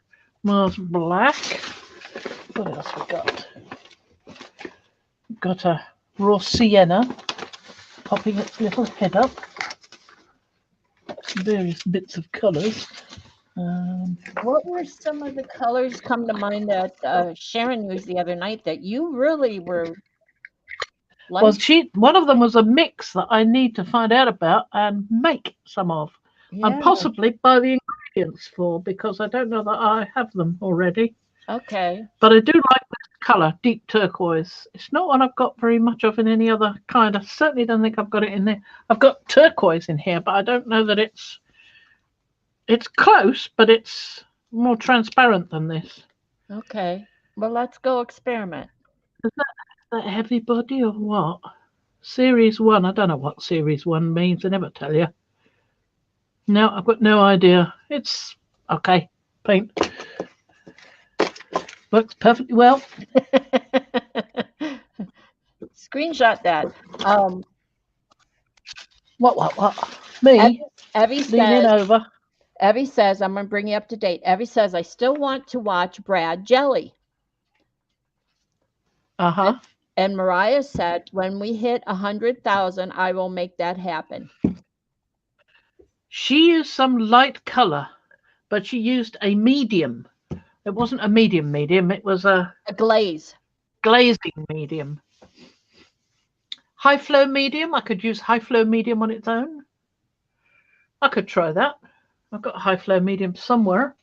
Mars Black. What else we got? We've got a raw sienna popping its little head up. Some various bits of colours. What were some of the colors come to mind that Sharon used the other night that you really were like? Well, one of them was a mix that I need to find out about and make some of, and possibly buy the ingredients for, because I don't know that I have them already. Okay. But I do like this colour, deep turquoise. It's not one I've got very much of in any other kind. I certainly don't think I've got it in there. I've got turquoise in here, but I don't know that it's close, but it's more transparent than this. Okay. Well, let's go experiment. Is that heavy body or what? Series 1. I don't know what Series 1 means. They never tell you. No, I've got no idea. It's okay. Paint. Works perfectly well. Screenshot that. What? Me? Evie leaning says, over. Evie says, I'm going to bring you up to date. Evie says, I still want to watch Brad Jelly. Uh-huh. And Mariah said, when we hit 100,000, I will make that happen. She used some light color, but she used a medium. It wasn't a medium. It was a glaze. Glazing medium. High flow medium. I could use high flow medium on its own. I could try that. I've got high flow medium somewhere.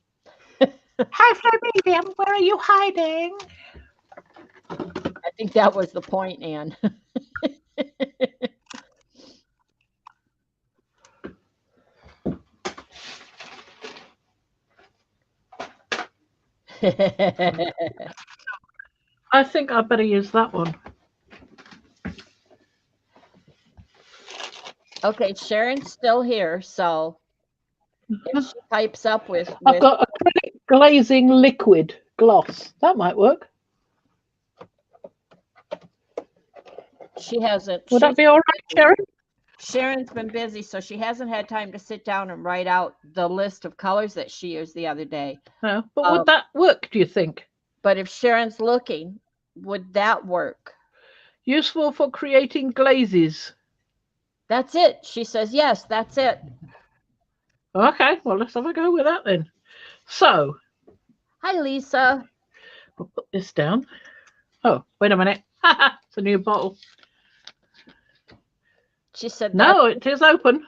High flow medium, where are you hiding? I think that was the point, Anne. I think I better use that one. Okay, Sharon's still here, so if she pipes up with I've got acrylic glazing liquid gloss. That might work. She hasn't. Would that be all right, Sharon? Sharon's been busy, so she hasn't had time to sit down and write out the list of colors that she used the other day. No, but would that work, do you think? But if Sharon's looking, would that work? Useful for creating glazes. That's it. She says, yes, that's it. Okay, well, let's have a go with that then. So. Hi, Lisa. We'll put this down. Oh, wait a minute. It's a new bottle. She said, no, it is open.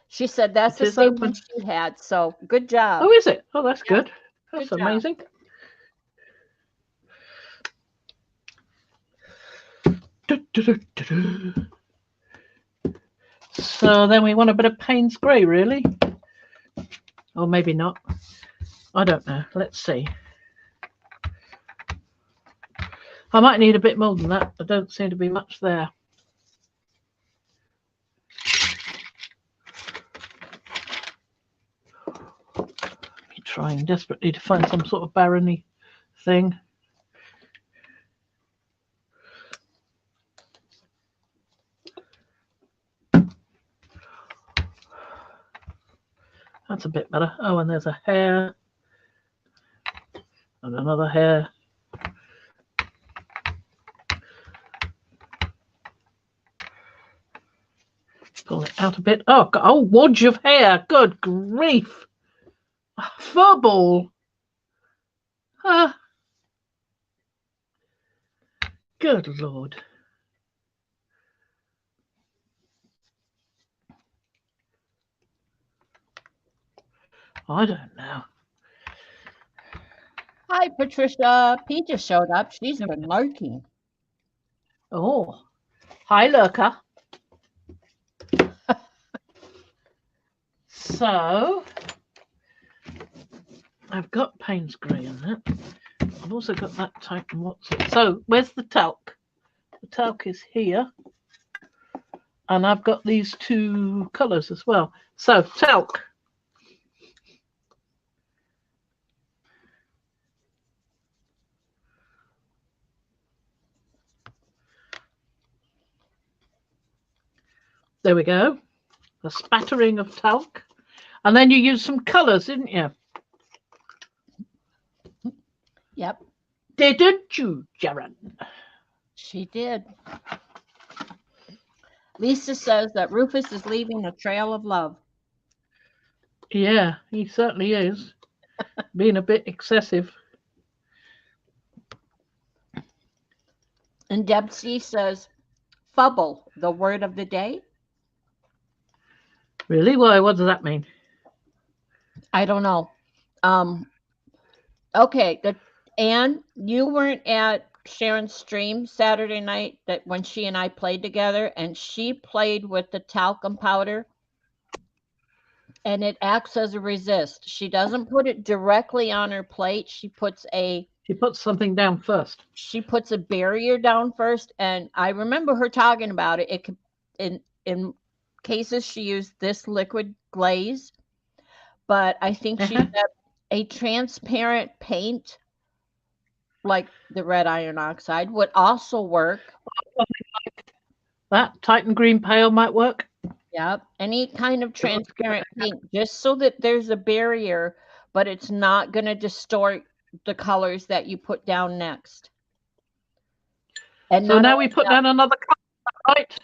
She said that's the same one she had. So good job. Oh, is it? Oh, that's good. That's good amazing. So then we want a bit of Payne's Grey, really? Or maybe not. I don't know. Let's see. I might need a bit more than that. There don't seem to be much there. I'm trying desperately to find some sort of barony thing. That's a bit better. Oh, and there's a hair. And another hair. Pull it out a bit. Oh, got a whole wodge of hair. Good grief. Fur ball. Good Lord. I don't know. Hi, Patricia. Peter showed up. She's been lurking. Oh, hi, Lurker. So, I've got Payne's Grey in that. I've also got that Titan Watson. So, where's the talc? The talc is here. And I've got these two colours as well. So, talc. There we go. A spattering of talc. And then you used some colours, didn't you? Yep. Didn't you, Jaren? She did. Lisa says that Rufus is leaving a trail of love. Yeah, he certainly is. Being a bit excessive. And Debsy says, fubble, the word of the day. Really? Why? What does that mean? I don't know. Okay, Anne, you weren't at Sharon's stream Saturday night that when she and I played together, and she played with the talcum powder, and it acts as a resist. She doesn't put it directly on her plate. She puts something down first. She puts a barrier down first, and I remember her talking about it. It could, in cases she used this liquid glaze, but I think she said a transparent paint like the red iron oxide would also work. That Titan Green Pale might work. Yep, any kind of transparent paint, just so that there's a barrier, but it's not going to distort the colors that you put down next. And so now we put down another color, right?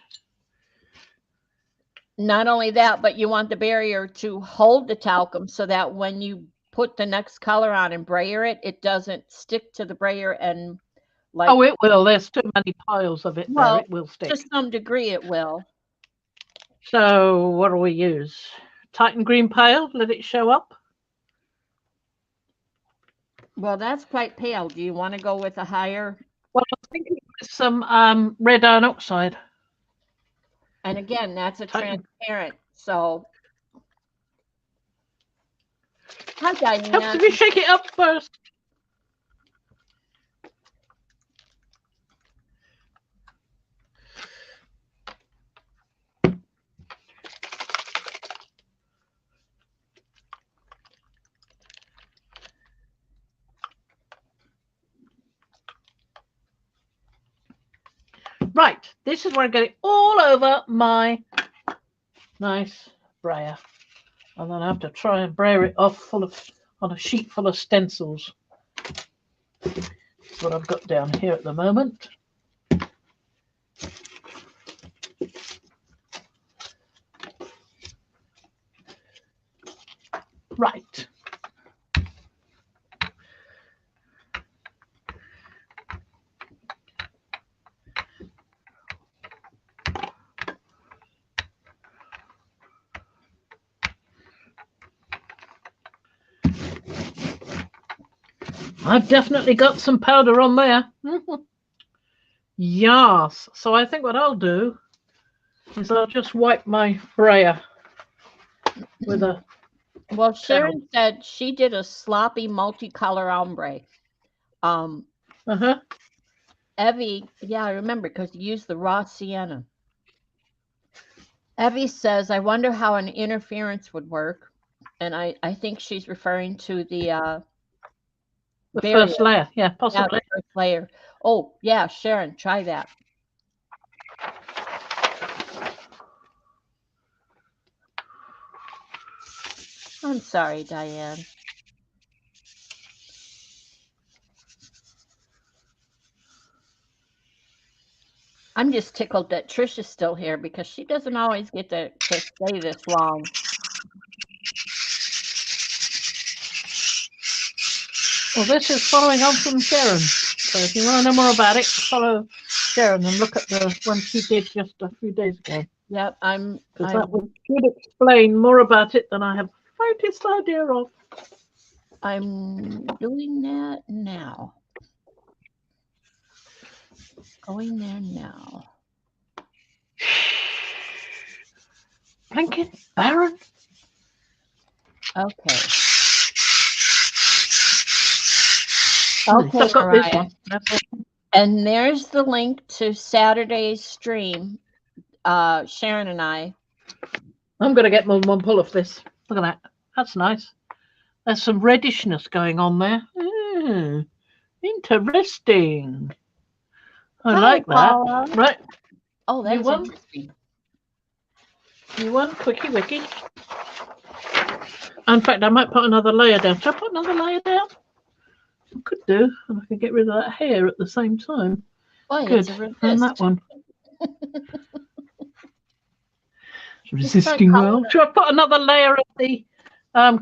Not only that, but you want the barrier to hold the talcum so that when you put the next color on and brayer it, it doesn't stick to the brayer and like. Oh, it will. There's too many piles of it there. It will stick. To some degree, it will. So what do we use? Titan Green Pale. Let it show up. Well, that's quite pale. Do you want to go with a higher? Well, I'm thinking with some red iron oxide. And again, that's a transparent. So, hi, Diana. Helps if you shake it up first. Right, this is where I get it all over my nice brayer. And then I have to try and brayer it off on a sheet full of stencils. That's what I've got down here at the moment. Right. I've definitely got some powder on there. Yes. So I think what I'll do is I'll just wipe my brayer with a. Well, Sharon said she did a sloppy multicolor ombre. Evie, yeah, I remember because you used the raw sienna. Evie says, I wonder how an interference would work. And I think she's referring to the The barrier. first layer, yeah, Yeah, possibly. the first layer. Oh, yeah, Sharon, try that. I'm sorry, Diane. I'm just tickled that Trish is still here because she doesn't always get to stay this long. Well, this is following on from Sharon. So if you want to know more about it, follow Sharon and look at the one she did just a few days ago. Yep, Because that would explain more about it than I have the faintest idea of. I'm doing that now. Going there now. Blinking Baron. Okay. Okay, I've got this one. And there's the link to Saturday's stream. Sharon and I. I'm going to get more than one pull of this. Look at that. That's nice. There's some reddishness going on there. Interesting. I like that. Paula. Right. Oh, that's you won. interesting. You won, quickie wicky. In fact, I might put another layer down. Should I put another layer down? I could do, and I can get rid of that hair at the same time. Boy, good. And that one. Resisting well. Should I put another layer of the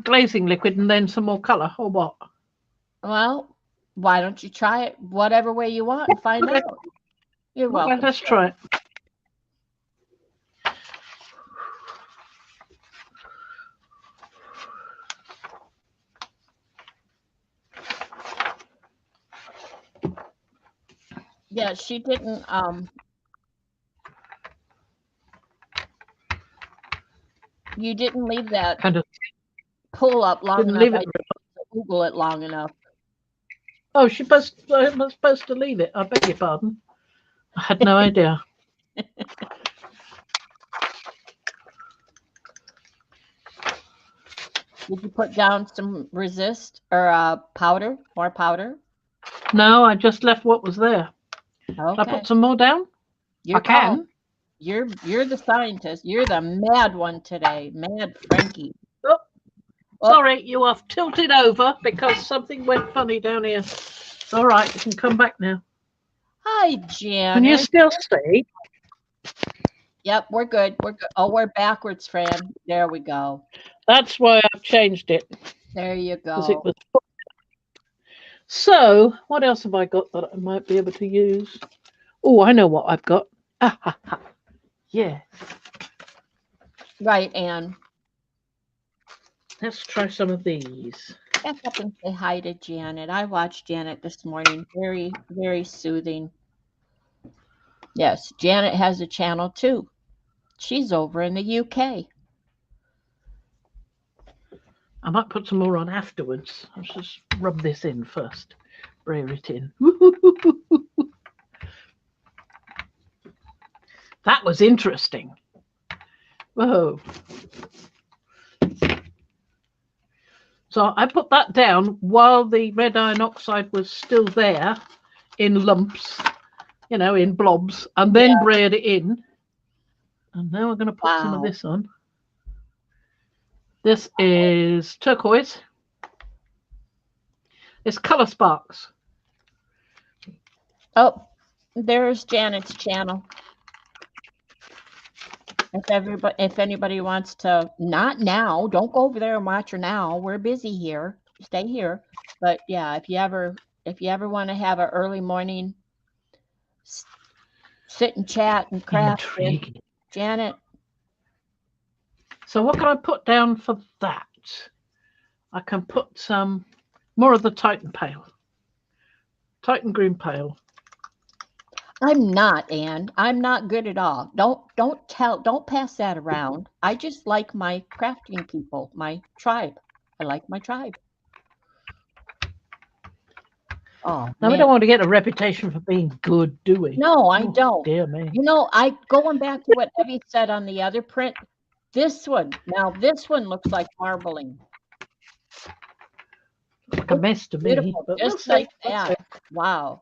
glazing liquid and then some more colour, or what? Well, why don't you try it whatever way you want and find out? You're welcome. Let's try it. Yeah, she didn't you didn't leave that kind of pull up long didn't enough. leave I it. didn't Google it long enough. Oh, I was supposed to leave it. I beg your pardon. I had no idea. Did you put down some resist or powder? More powder? No, I just left what was there. Okay. Should I put some more down? I can. You're the scientist. You're the mad one today. Mad Frankie. Oh, sorry, you are tilted over because something went funny down here. It's all right. You can come back now. Hi, Jan. Can you still see? Yep, we're good. We're good. Oh, we're backwards, Fran. There we go. That's why I've changed it. There you go. It was... So, what else have I got that I might be able to use? Oh, I know what I've got. Yeah. Right, Anne. Let's try some of these. Back up and say hi to Janet. I watched Janet this morning. Very, very soothing. Yes, Janet has a channel too. She's over in the UK. I might put some more on afterwards. Let's just rub this in first. Brayer it in. That was interesting. Whoa. So I put that down while the red iron oxide was still there in lumps, you know, in blobs, and then brayered it in. And now I'm going to put some of this on. This is turquoise. It's Color Sparks. Oh, there's Janet's channel. If anybody wants to, not now, don't go over there and watch her now. We're busy here. Stay here. But yeah, if you ever want to have an early morning sit and chat and craft with Janet. So what can I put down for that? I can put some more of the Titan Pale. Titan Green Pale. I'm not, Anne. I'm not good at all. Don't pass that around. I just like my crafting people, my tribe. I like my tribe. Oh, now we don't want to get a reputation for being good, do we? No, I don't. Dear me. You know, going back to what Evie said on the other print, this one looks like marbling. like a mess to me. Beautiful, But just we'll like see. We'll that. Wow.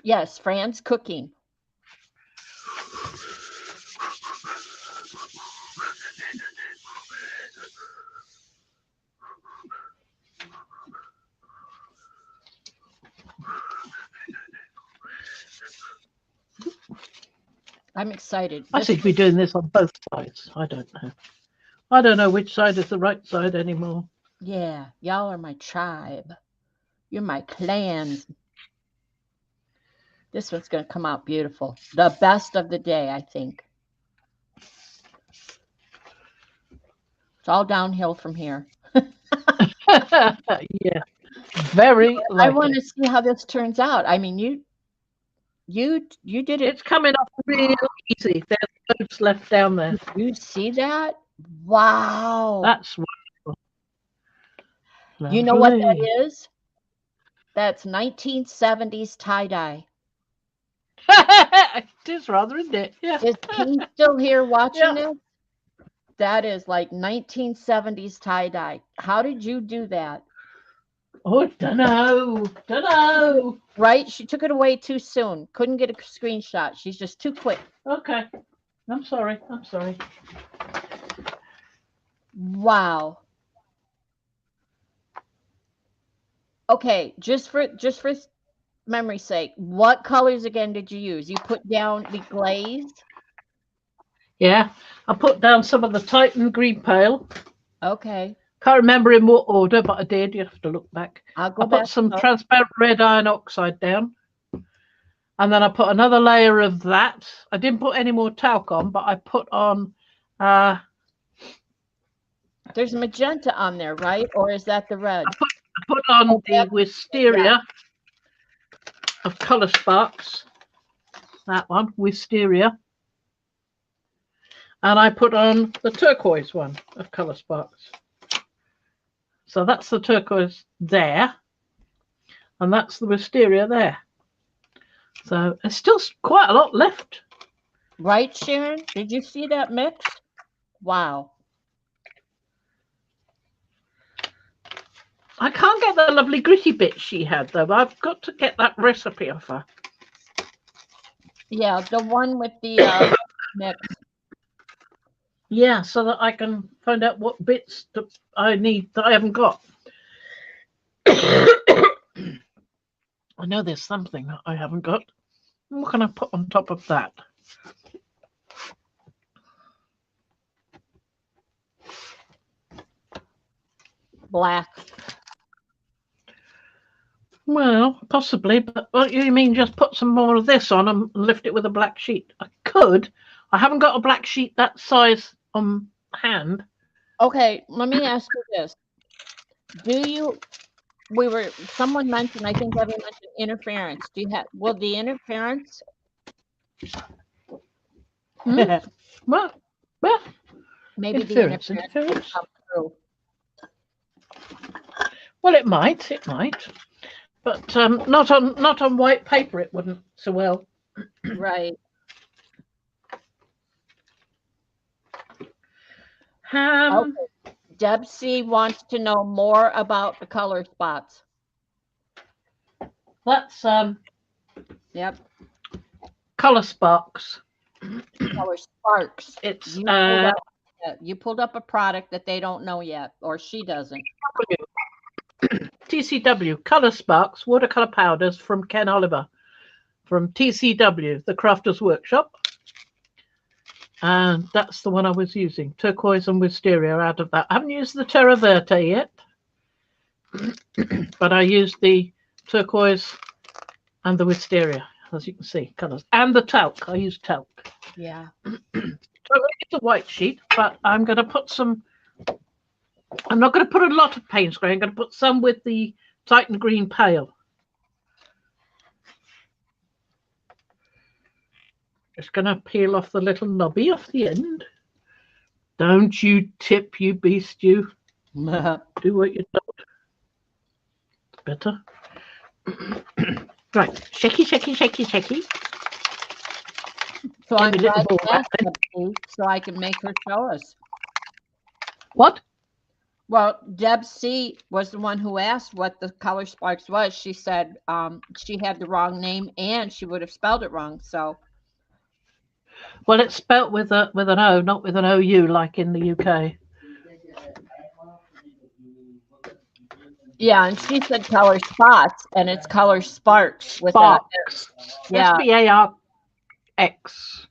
Yes, Fran's cooking. I'm excited. I seem to be doing this on both sides. I don't know. I don't know which side is the right side anymore. Yeah, y'all are my tribe. You're my clan. This one's going to come out beautiful. The best of the day, I think. It's all downhill from here. Yeah, very. I want to see how this turns out. I mean, you did it. It's coming up real easy. There's loads left down there. You see that? Wow. That's wonderful. You know what that Lovely. is? That's 1970s tie-dye. It is rather, isn't it? Yeah. Is King still here watching Yeah. this? That is like 1970s tie-dye. How did you do that? Oh, dunno. Right? She took it away too soon. Couldn't get a screenshot. She's just too quick. Okay. I'm sorry. Wow. Okay, just for memory's sake, what colors again did you use? You put down the glaze? Yeah. I put down some of the Titan Green Pale. Okay. Can't remember in what order, but I did. You have to look back. I'll go I back. put some transparent red iron oxide down. And then I put another layer of that. I didn't put any more talc on, but I put on... There's magenta on there, right? Or is that the red? I put on the Wisteria of Colour Sparks. That one, Wisteria. And I put on the turquoise one of Colour Sparks. So that's the turquoise there. And that's the Wisteria there. So there's still quite a lot left. Right, Sharon? Did you see that mix? Wow. I can't get the lovely gritty bit she had, though. I've got to get that recipe off her. Yeah, the one with the mix. Yeah, so that I can find out what bits I need that I haven't got. I know there's something that I haven't got. What can I put on top of that? Black. Well, possibly, but what you mean just put some more of this on and lift it with a black sheet? I could. I haven't got a black sheet that size on hand. Okay, let me ask you this. Someone mentioned, I think Debbie mentioned interference. Will the interference? Well, Maybe interference. the interference will come through. Well, it might, but not on white paper. It wouldn't so well. Right. Okay. Deb C wants to know more about the color spots. That's Yep. Colour Sparks. Color sparks. It's You pulled up a product that they don't know yet, or she doesn't. TCW Colour Sparks watercolor powders from Ken Oliver from TCW, the Crafters Workshop. And that's the one I was using, turquoise and wisteria out of that. I haven't used the Terra Verte yet, but I used the turquoise and the wisteria, as you can see, colours. And the talc, I used talc. Yeah. So it's a white sheet, but I'm going to put some, I'm not going to put a lot of paint spray. I'm going to put some with the Titan Green Pale. Just going to peel off the little knobby off the end. Don't you tip, you beast, you. Do what you're told. Better. Right, shaky. So I'm Give me a little glad you more asked Deb C, so I can make her show us. What? Well, Deb C was the one who asked what the color sparks was. She said she had the wrong name and she would have spelled it wrong. So Well, it's spelt with an O, not with an OU like in the UK. yeah, and she said color spots, and it's color sparks with that. Sparks. Yeah, SPARX.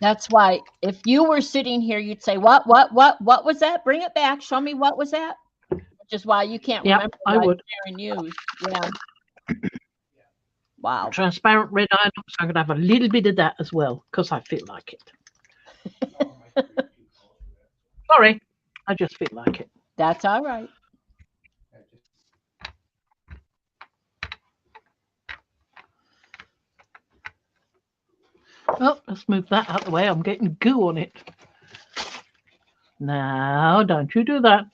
that's why if you were sitting here, you'd say, what was that? Bring it back. Show me what was that? Which is why you can't Yep, remember I what would. Sharon used. Yeah. Wow. Transparent red eye. So I'm going to have a little bit of that as well because I feel like it. Sorry, I just feel like it. That's all right. Oh, let's move that out of the way. I'm getting goo on it. Now, don't you do that.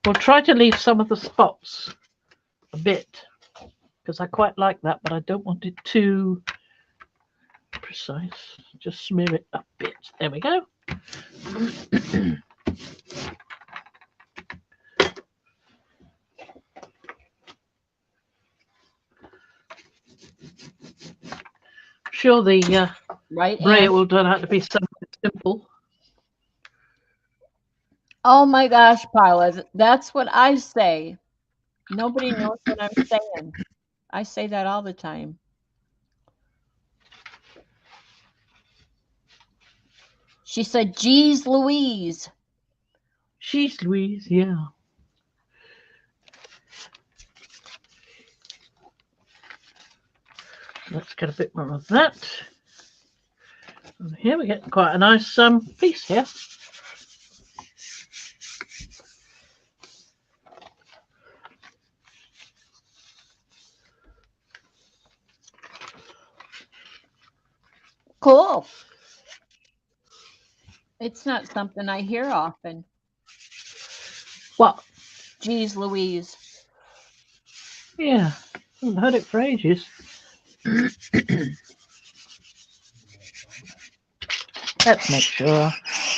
We'll try to leave some of the spots a bit because I quite like that, but I don't want it too precise. Just smear it a bit. There we go. Sure, the Right. braille will turn out to be something simple. Oh my gosh, Paula, that's what I say. Nobody knows what I'm saying. I say that all the time. She said, geez Louise. She's Louise, yeah. Let's get a bit more of that. And here we get quite a nice piece here. Cool. It's not something I hear often. What? Geez Louise. Yeah, I haven't heard it for ages. Let's make sure.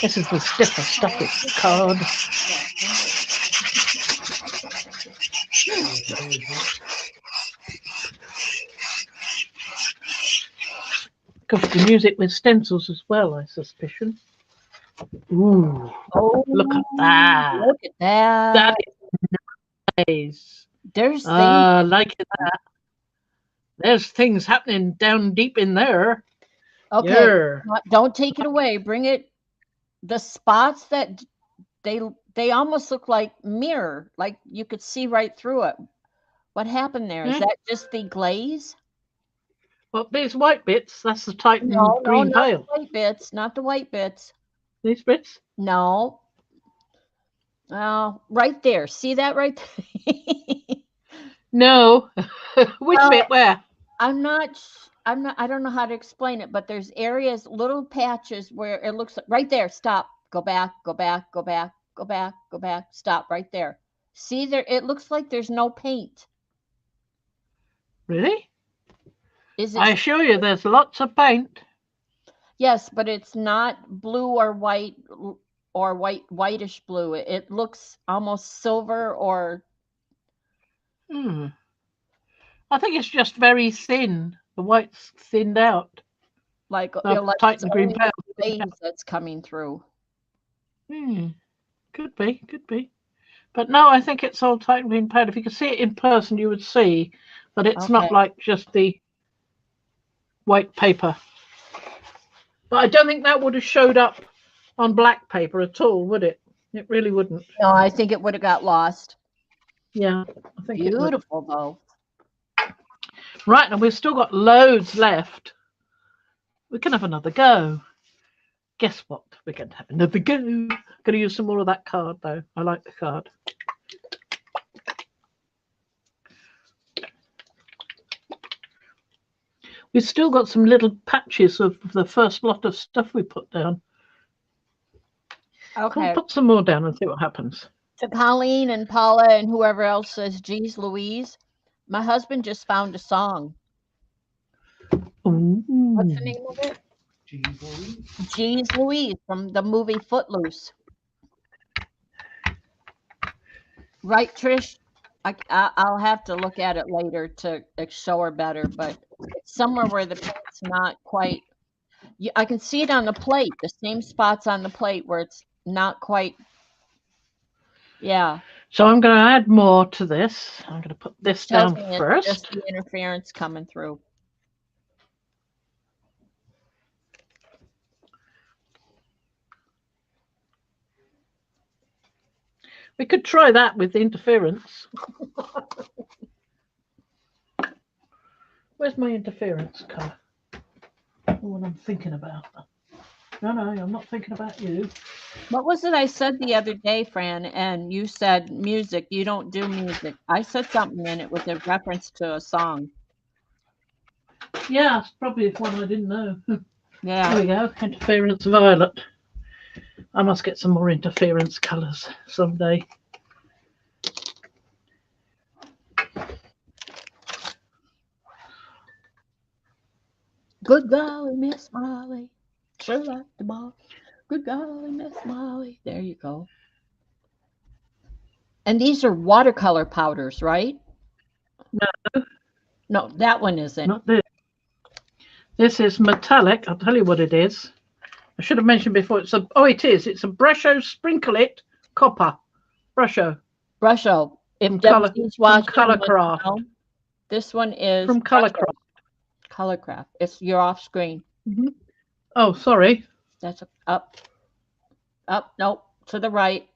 This is the stiffer stuff, it's card. Could be music with stencils as well, I suspicion. Ooh, Oh, look at that. look at that. That is nice. There's things. Like that. There's things happening down deep in there. Okay, Yeah. don't take it away. Bring it. The spots that they almost look like mirror, like you could see right through it. What happened there? Is that just the glaze? Well, these white bits, that's the Titan No, green not pail. the white bits, not the white bits. These bits? No. Oh, right there. See that right there? No. Which bit? Where? I don't know how to explain it, but there's areas, little patches where it looks like right there. Stop. Go back, go back, go back, go back, go back. Stop right there. See there, it looks like there's no paint. Really? Is it? I assure you, there's lots of paint. Yes, but it's not blue or whitish blue. It looks almost silver or. I think it's just very thin. The white's thinned out. Like Titan green pail. Glaze that's coming through. Could be. But no, I think it's all Titan green pail. If you could see it in person, you would see that it's not like just the white paper. But I don't think that would have showed up on black paper at all, would it? It really wouldn't. No, I think it would have got lost. Yeah, I think beautiful though. Right, and we've still got loads left. We can have another go. Guess what? We're going to have another go. Going to use some more of that card, though. I like the card. We've still got some little patches of the first lot of stuff we put down. Okay. I'll put some more down and see what happens. To Colleen and Paula and whoever else says, geez Louise, my husband just found a song. Ooh. What's the name of it? Geez Louise from the movie Footloose. Right, Trish? I'll have to look at it later to show her better, but it's somewhere where the paint's not quite. I can see it on the plate, the same spots on the plate where it's not quite. Yeah. So I'm going to add more to this. I'm going to put this Tells down me it's first. just the interference coming through. We could try that with interference. Where's my interference colour? What I'm thinking about. No, I'm not thinking about you. What was it I said the other day, Fran? And you said music. You don't do music. I said something and it was a reference to a song. Yeah, it's probably one I didn't know. Yeah. There we go. Interference violet. I must get some more interference colours someday. Good golly, Miss Molly. Sure like the ball. Good golly, Miss Molly. There you go. And these are watercolor powders, right? No. No, that one isn't. Not this. This is metallic. I'll tell you what it is. I should have mentioned before. It is. It's a Brusho Sprinkle It Copper. Brusho. Brusho. From Colorcraft. This one is from Colorcraft. Colorcraft. It's you're off screen. Mm-hmm. Oh, sorry. That's up. Up. Nope. To the right.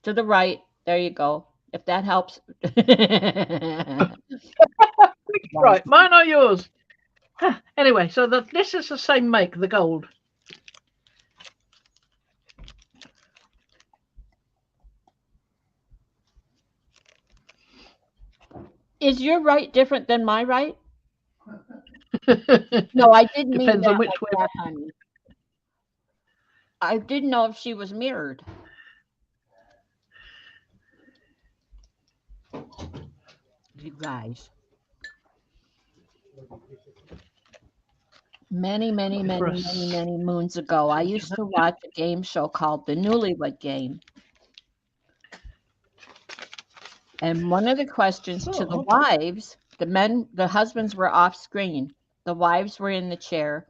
To the right. There you go. If that helps. Right. Mine or yours? Anyway, so this is the same make, the gold. Is your right different than my right? No, I didn't mean Depends that on which like way. that, honey. I didn't know if she was mirrored. You guys. Many moons ago, I used to watch a game show called The Newlywed Game. And one of the questions to the wives, the husbands were off screen. The wives were in the chair.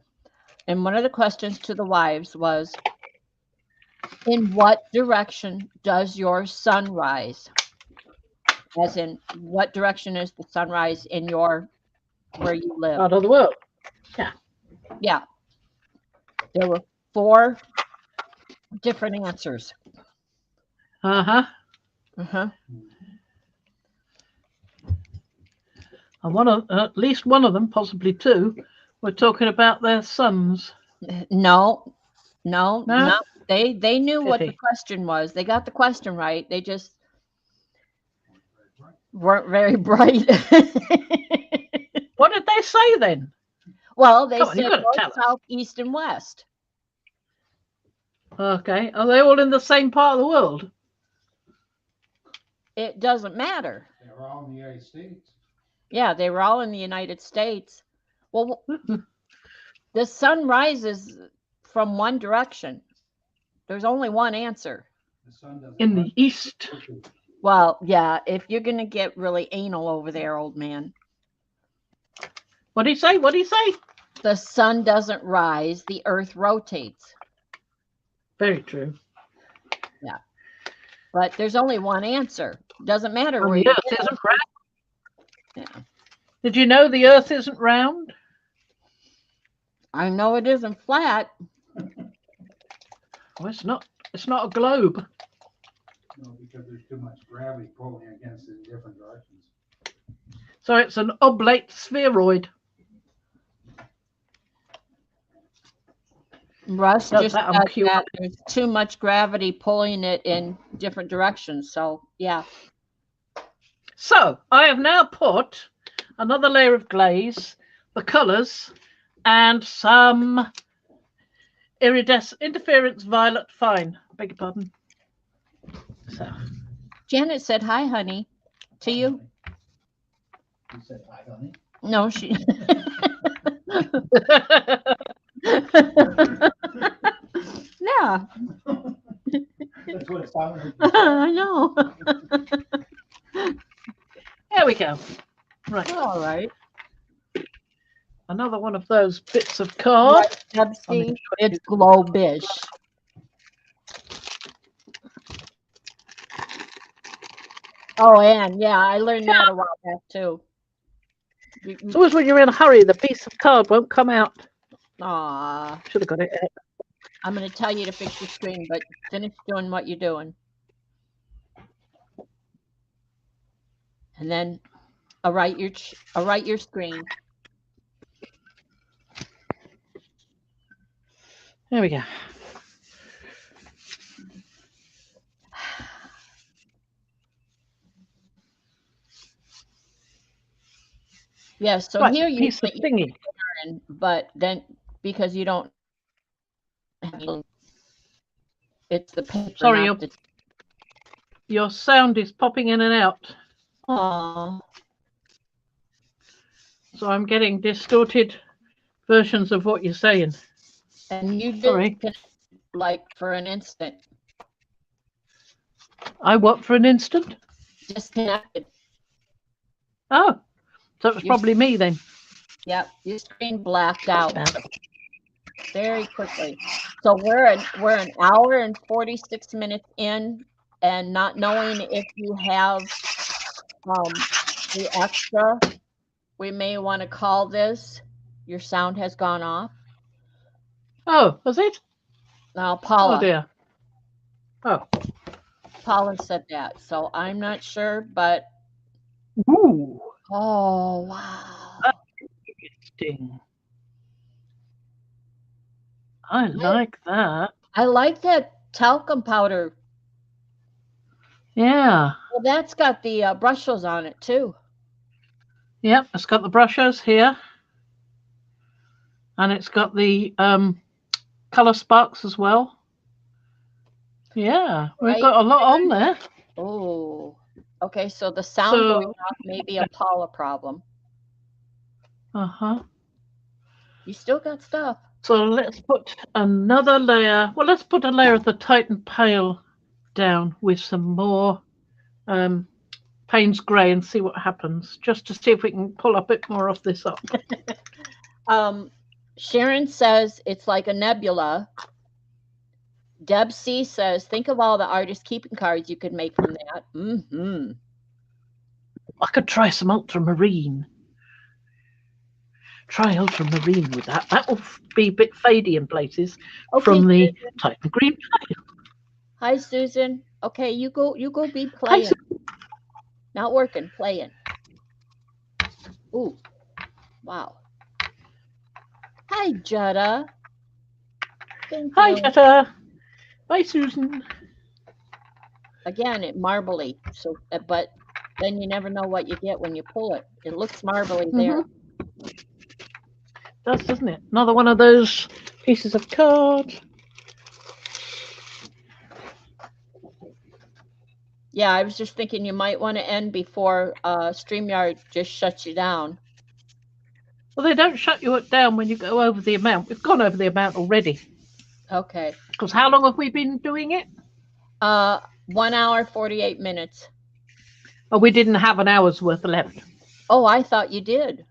And one of the questions to the wives was, in what direction does your sun rise? As in, what direction is the sunrise in where you live? Out of the world. Yeah. Yeah. There were 4 different answers. Uh-huh. Uh-huh. And at least one of them, possibly 2, were talking about their sons. No. They knew what the question was. They got the question right. They just weren't very bright. What did they say then? Well, they said north, south, east, and west. Okay. Are they all in the same part of the world? It doesn't matter. They were all in the United States. Yeah, they were all in the United States. Well, the sun rises from one direction. There's only one answer. The sun doesn't in the east. Well, yeah, if you're going to get really anal over there, old man. What did he say? What did he say? The sun doesn't rise, the earth rotates. Very true. Yeah. But there's only one answer. Doesn't matter where the you earth live. isn't round. Yeah. Did you know the earth isn't round? I know it isn't flat. Well, it's not a globe. No, because there's too much gravity pulling against it in different directions. So it's an oblate spheroid. Russ just said that that there's too much gravity pulling it in different directions. So, yeah. So I have now put another layer of glaze, the colours, and some interference violet fine. I beg your pardon. So. Janet said, hi, honey, to you. You said hi, honey? No, she... Yeah. That's what it sounded like. I know. down. Right. All right. Another one of those bits of card. Right, Debsy, it's globish. Oh, and yeah, I learned that a while back too. It's always when you're in a hurry, the piece of card won't come out. Aw, Should have got it out. I'm going to tell you to fix your screen, but finish doing what you're doing. And then I'll write your screen. There we go. Yes, so Right, here you piece of put thingy. your in, but then because you don't have it's the paper. Sorry, not the... your sound is popping in and out. Aw. So I'm getting distorted versions of what you're saying. And you just Sorry. like for an instant. I what for an instant? Disconnected. Oh, so it was probably me then. Yep, your screen blacked out Yeah. very quickly. So we're an hour and 46 minutes in, and not knowing if you have the extra, we may want to call this. Your sound has gone off. Oh, was it? Now, Paula. Oh dear. Oh. Paula said that, so I'm not sure, but Ooh. oh wow. Interesting. I like that. I like that talcum powder. Yeah. Well, that's got the brushes on it too. Yep, it's got the brushes here. And it's got the colour sparks as well. Yeah, we've Right. got a lot on there. Oh, okay. So the sound going off may be a Paula problem. Uh-huh. You still got stuff. So let's put another layer. Well, let's put a layer of the Titan Pale down with some more Payne's Grey and see what happens, just to see if we can pull a bit more of this up. Sharon says it's like a nebula. Deb C says, think of all the artist keeping cards you could make from that. Mm-hmm. I could try some ultramarine. Try ultramarine with that. That will be a bit fadey in places from the Susan. Titan Green. Hi, Susan. Okay, you go be playing. Hi, Not working, playing. Ooh, wow. Hi, Jetta. Thank Hi, you. Jetta. Bye, Susan. Again, it marbly. So, but then you never know what you get when you pull it. It looks marbly there. Does, doesn't it? Another one of those pieces of card. Yeah, I was just thinking you might want to end before StreamYard just shuts you down. Well, they don't shut you down when you go over the amount. We've gone over the amount already. Okay. Because how long have we been doing it? 1 hour, 48 minutes. Oh, we didn't have an hour's worth left. Oh, I thought you did.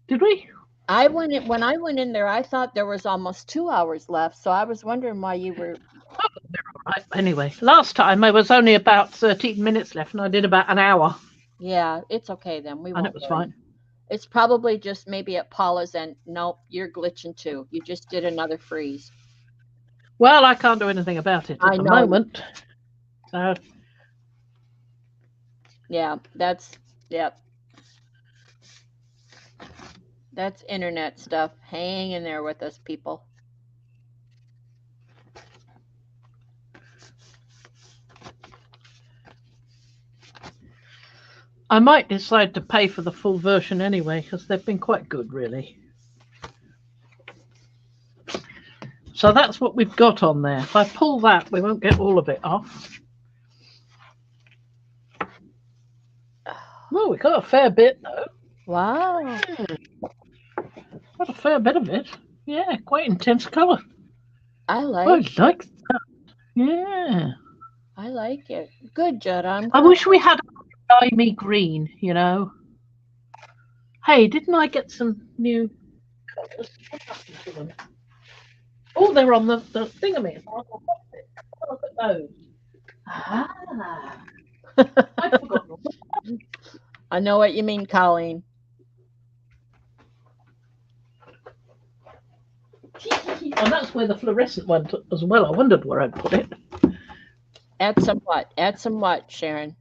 Did we? When I went in there, I thought there was almost 2 hours left. So I was wondering why you were. Right. Anyway, last time there was only about 13 minutes left and I did about an hour. Yeah, it's okay then. And it was fine. It's probably just maybe at Paula's end. Nope, you're glitching too. You just did another freeze. Well, I can't do anything about it at the moment. So. Yeah, yep. That's internet stuff. Hang in there with us, people. I might decide to pay for the full version anyway, because they've been quite good, really. So that's what we've got on there. If I pull that, we won't get all of it off. Well, we got a fair bit, though. Wow. Got a fair bit of it. Yeah, quite intense colour. I like that. Yeah. I like it. Good, Judd. I wish we had limey green, you know. Hey, didn't I get some new colours? What happened to them? Oh, they're on the thingamy. Look at those. Ah, I'd forgotten. I know what you mean, Colleen. And that's where the fluorescent went as well. I wondered where I'd put it. Add some what? Add some what, Sharon?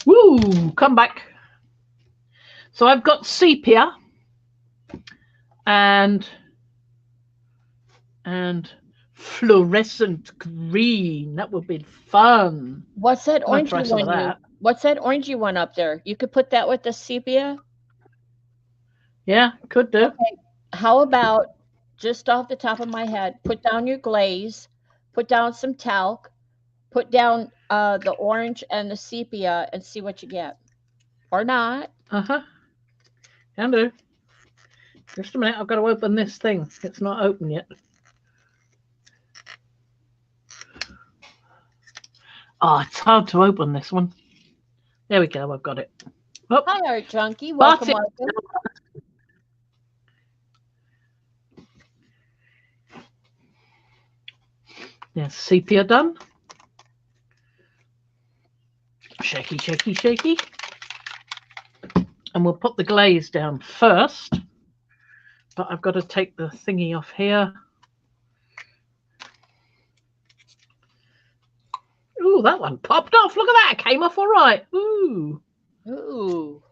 Woo! Come back. So I've got sepia and fluorescent green. That would be fun. What's that I'm gonna try orangey some of one? that. What's that orangey one up there? You could put that with the sepia. Yeah, could do. Okay. How about just off the top of my head, put down your glaze, put down some talc, put down the orange and the sepia, and see what you get, or not. Can do. Just a minute. I've got to open this thing. It's not open yet. Oh, it's hard to open this one. There we go. I've got it. Oh, Hi, Art Junkie. Welcome, it- welcome. there's sepia done. Shaky, shaky, shaky. And we'll put the glaze down first. But I've got to take the thingy off here. Ooh, that one popped off. Look at that. It came off all right. Ooh. Ooh.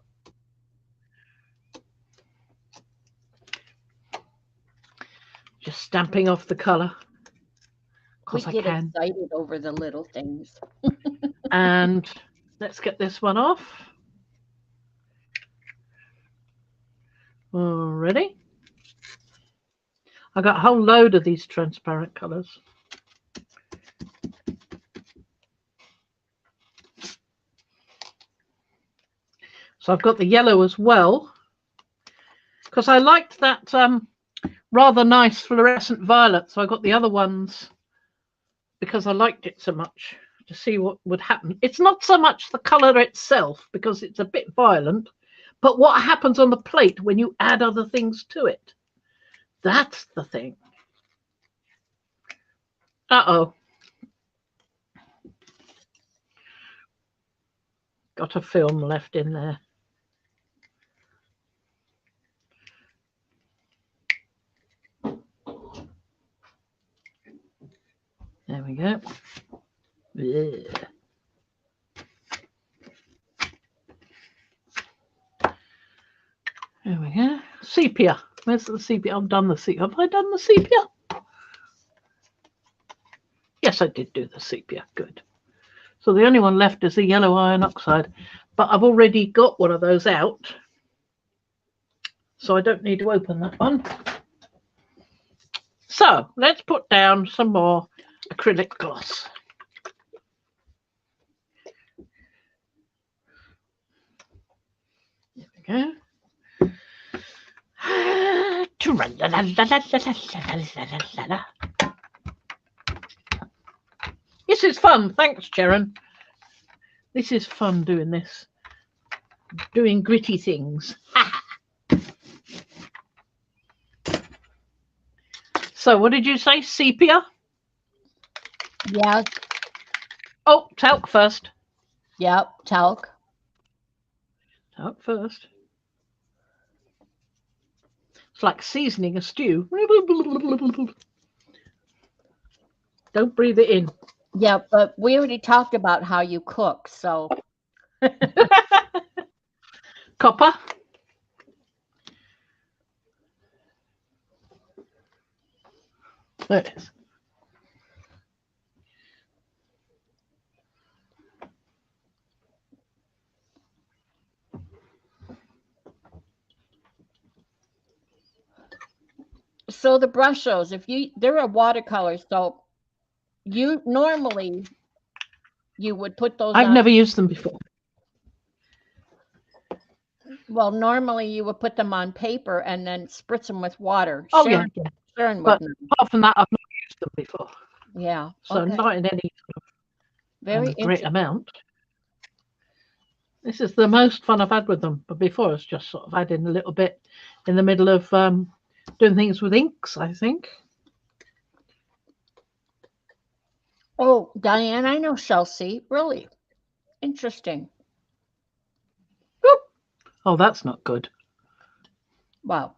Just stamping off the colour. We Because I get can. excited over the little things. And let's get this one off. Already. I got a whole load of these transparent colours. So I've got the yellow as well, because I liked that rather nice fluorescent violet. So I got the other ones because I liked it so much, to see what would happen. It's not so much the colour itself, because it's a bit violent, but what happens on the plate when you add other things to it. That's the thing. Uh-oh. Got a film left in there. There we go. Yeah. There we go. Sepia. Where's the sepia? I've done the sepia. Have I done the sepia? Yes, I did do the sepia. Good. So the only one left is the yellow iron oxide. But I've already got one of those out. So I don't need to open that one. So let's put down some more acrylic gloss. There we go. This is fun. Thanks, Sharon. This is fun doing this. Doing gritty things. So what did you say? Sepia? Yes. Oh, talc first. Yep. Talc. Talc first. It's like seasoning a stew. Don't breathe it in. Yeah, but we already talked about how you cook, so. Copper. There it is. So the brushes, they're a watercolor, so you normally would put those I've on. never used them before. Well, normally you would put them on paper and then spritz them with water. Oh, Sharon, yeah. Sharon But wouldn't. apart from that, I've not used used them before, Yeah. so Okay. not in any Very great interesting. amount. This is the most fun I've had with them, but before it's just sort of adding a little bit in the middle of doing things with inks, I think. Oh, Diane, I know Chelsea. Really interesting. Oop. Oh, that's not good. Wow.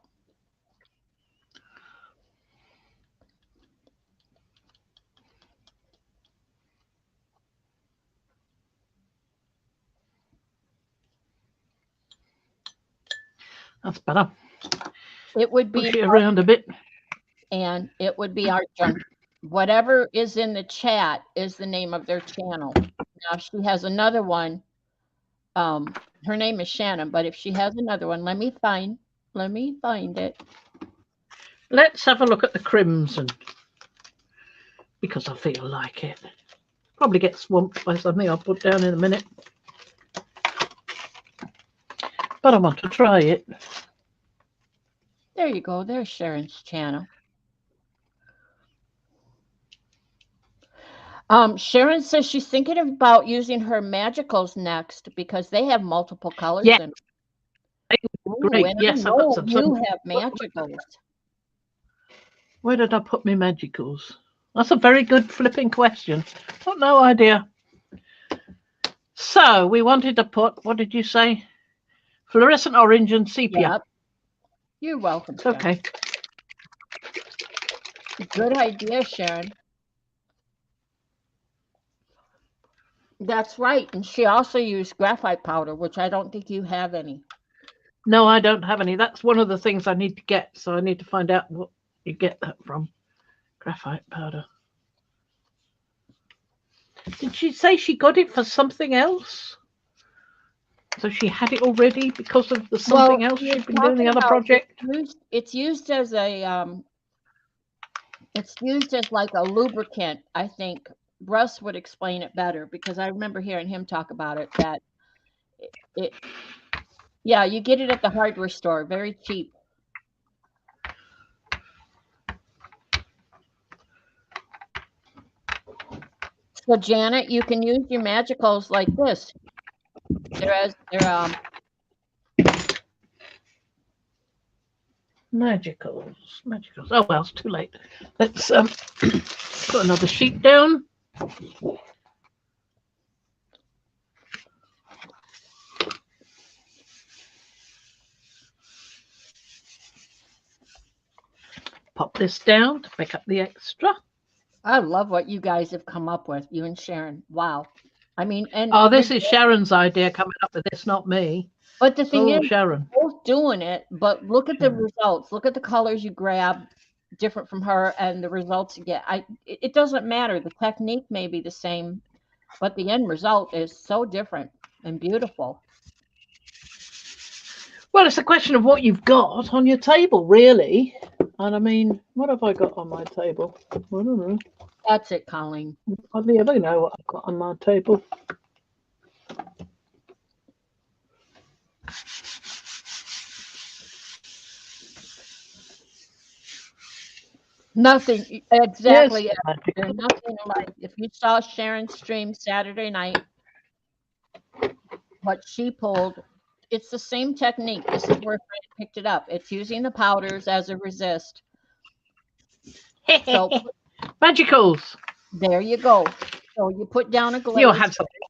That's better. It would be Push it around a bit. and it would be our junk. Whatever is in the chat is the name of their channel. Now, if she has another one, her name is Shannon, but if she has another one, let me find it. Let's have a look at the crimson, because I feel like it. Probably get swamped by something I'll put down in a minute. But I want to try it. There you go. There's Sharon's channel. Sharon says she's thinking about using her magicals next because they have multiple colors Yeah. in them. Great. And Yes, I I've know got you have magicals. Where did I put my magicals? That's a very good flipping question. Got no idea. So we wanted to put, what did you say? Fluorescent orange and sepia. Yep. You're welcome. Sharon. Okay. Good idea, Sharon. That's right. And she also used graphite powder, which I don't think you have any. No, I don't have any. That's one of the things I need to get. So I need to find out what you get that from. Graphite powder. Did she say she got it for something else? So she had it already because of the something else she'd been doing the other project? It's used as a it's used as like a lubricant, I think. Russ would explain it better because I remember hearing him talk about it, that yeah, you get it at the hardware store, very cheap. So Janet, you can use your magicals like this. They're Magicals. Oh well, it's too late. Let's put another sheet down. Pop this down to pick up the extra. I love what you guys have come up with, you and Sharon. Wow. I mean, and This is Sharon's idea coming up with this, not me. but the thing is, Sharon, both doing it, but look at the results. Look at the colors you grab, different from her, and the results you get. It doesn't matter. The technique may be the same, but the end result is so different and beautiful. Well, it's a question of what you've got on your table, really. And I mean, what have I got on my table? I don't know. That's it, Colleen. I hardly ever know what I've got on my table. Nothing exactly. Yes, There's nothing like if you saw Sharon's stream Saturday night, what she pulled, it's the same technique. This is where Fran picked it up. It's using the powders as a resist. So magicals. there you go. So you put down a glaze. You'll have something.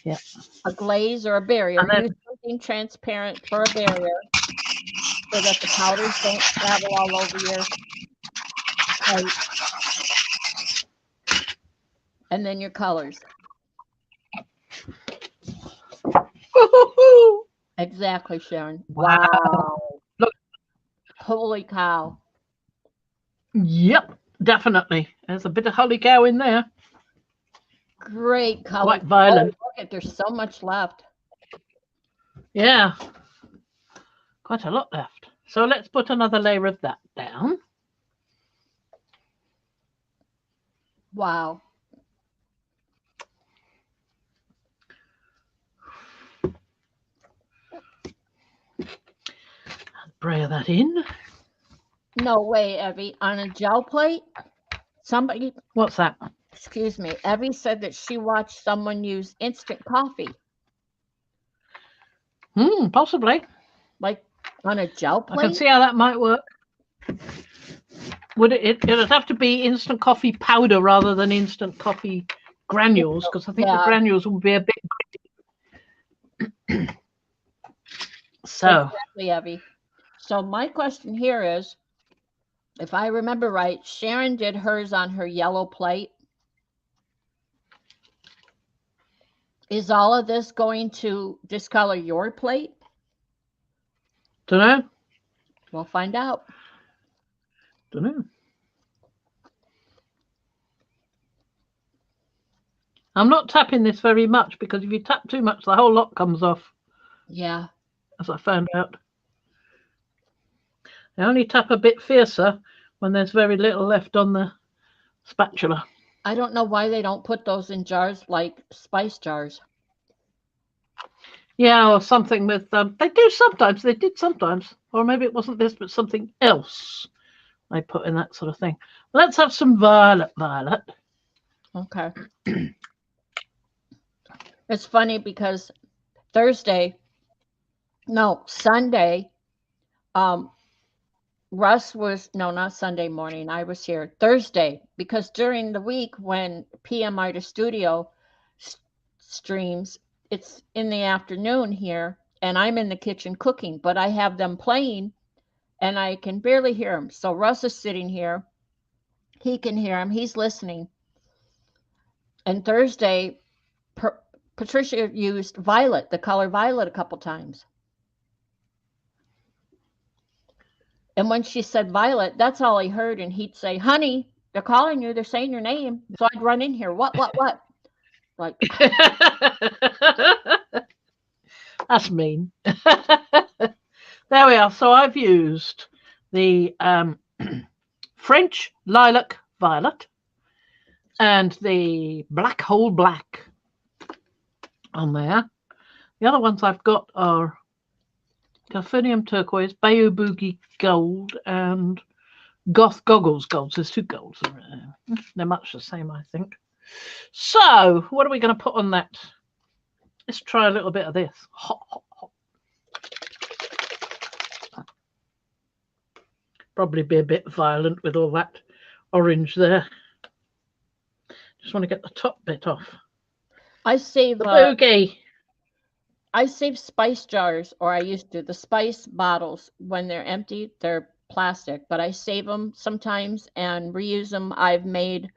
Yeah. A glaze or a barrier. Use something transparent for a barrier so that the powders don't travel all over your plate. And then your colors. Exactly, Sharon. Wow. Look. Holy cow. Yep, definitely. There's a bit of holy cow in there. Great color. Quite violent. Oh, look at, there's so much left. Yeah. Quite a lot left. So let's put another layer of that down. Wow. Brayer that in. No way, Evie. On a gel plate? Somebody, What's that? excuse me, Evie said that she watched someone use instant coffee, Possibly. like on a gel I can plate. see how that might work. Would it'd have to be instant coffee powder rather than instant coffee granules, because I think the Yeah. granules will be a bit gritty. So, Exactly, Evie. So my question here is, if I remember right, Sharon did hers on her yellow plate. Is all of this going to discolor your plate? don't know. We'll find out. Don't know. I'm not tapping this very much, because if you tap too much, the whole lot comes off, Yeah. as I found out. I only tap a bit fiercer when there's very little left on the spatula. I don't know why they don't put those in jars like spice jars. Yeah, or something with they do sometimes. They did sometimes, or maybe it wasn't this, but something else they put in that sort of thing. Let's have some violet. Okay. It's funny because Sunday, Russ was, no, not Sunday morning. I was here Thursday, because during the week when PM Artist Studio streams, it's in the afternoon here, and I'm in the kitchen cooking, but I have them playing and I can barely hear them. So Russ is sitting here. He can hear him. He's listening. And Thursday, Patricia used violet, the color violet, a couple times. And when she said violet, that's all he heard. And he'd say, honey, they're calling you. They're saying your name. So I'd run in here. What? Like, That's mean. There we are. So I've used the French lilac violet and the black hole black on there. The other ones I've got are Delphinium turquoise, Bayou Boogie gold, and Goth goggles gold. There's two golds. They're much the same, I think. So what are we going to put on that? Let's try a little bit of this. Hot, hot, hot. Probably be a bit violent with all that orange there. Just want to get the top bit off. I save the boogie. I save spice jars, or I used to. The spice bottles, when they're empty, they're plastic, but I save them sometimes and reuse them. I've made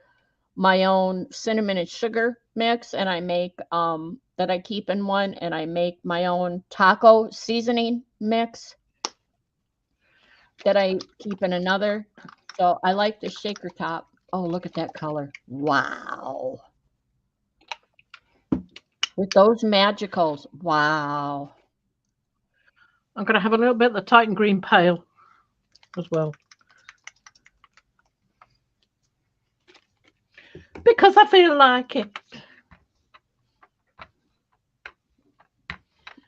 my own cinnamon and sugar mix, and I make that I keep in one, and I make my own taco seasoning mix that I keep in another. So I like the shaker top. Oh, look at that color. Wow. With those magicals. Wow. I'm going to have a little bit of the Titan Green Pale as well, because I feel like it.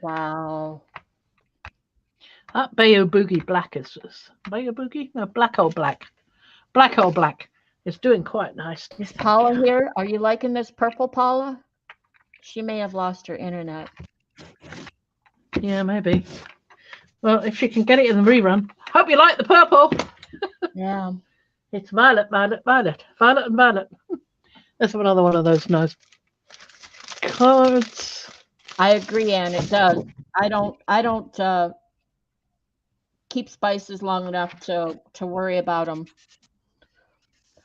Wow. That Bayou Boogie black is Bayou Boogie? No, Black Hole Black. Black Hole Black is doing quite nice. Is Paula here? Are you liking this purple, Paula? She may have lost her internet. Yeah, maybe. Well, if she can get it in the rerun. Hope you like the purple. Yeah. It's violet, violet, violet. Violet and violet. That's another one of those nice cards. I agree, Anne. It does. I don't keep spices long enough to worry about them.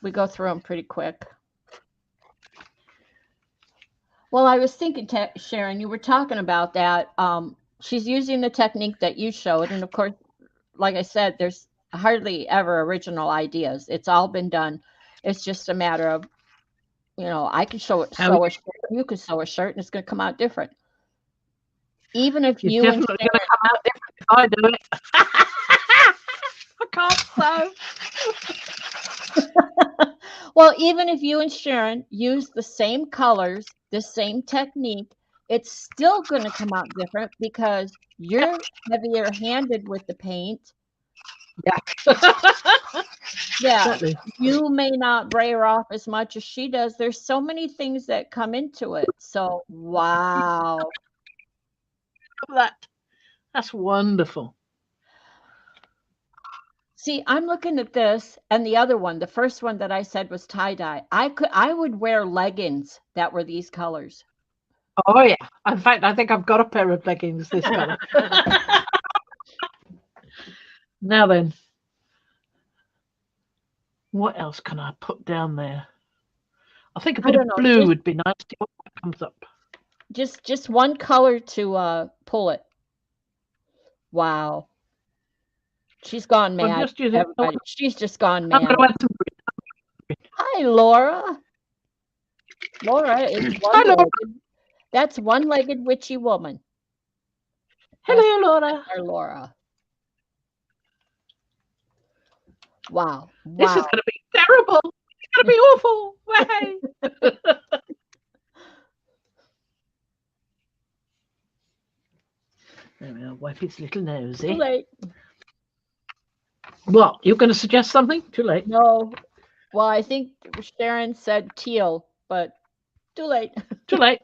We go through them pretty quick. Well, I was thinking, Sharon, you were talking about that. She's using the technique that you showed, and of course, like I said, there's hardly ever original ideas. It's all been done. It's just a matter of, I can sew a shirt, you could sew a shirt, and it's going to come out different. Even if You're definitely going to come out different if I do it. I can't sew. Well, even if you and Sharon use the same colors, the same technique, it's still going to come out different because you're heavier handed with the paint Yeah, Exactly. you may not brayer off as much as she does. There's so many things that come into it. So, wow. That. That's wonderful. See, I'm looking at this and the other one, the first one that I said was tie-dye. I would wear leggings that were these colors. Oh yeah. In fact, I think I've got a pair of leggings this color. Now then, what else can I put down there? I think a bit of don't know, blue would be nice. See what comes up. Just one color to pull it. Wow. She's gone I'm mad. just using. Everybody. She's just gone I'm mad. going to add some green. Hi, Laura. Laura is Hi, Laura. one-legged. That's one-legged witchy woman. Hello, Laura. Our Laura. Wow. This is going to be terrible. It's going to be awful. Way. There we are. Wipe his little nose. Too late. What? You're going to suggest something? Too late. No. Well, I think Sharon said teal, but too late. Too late.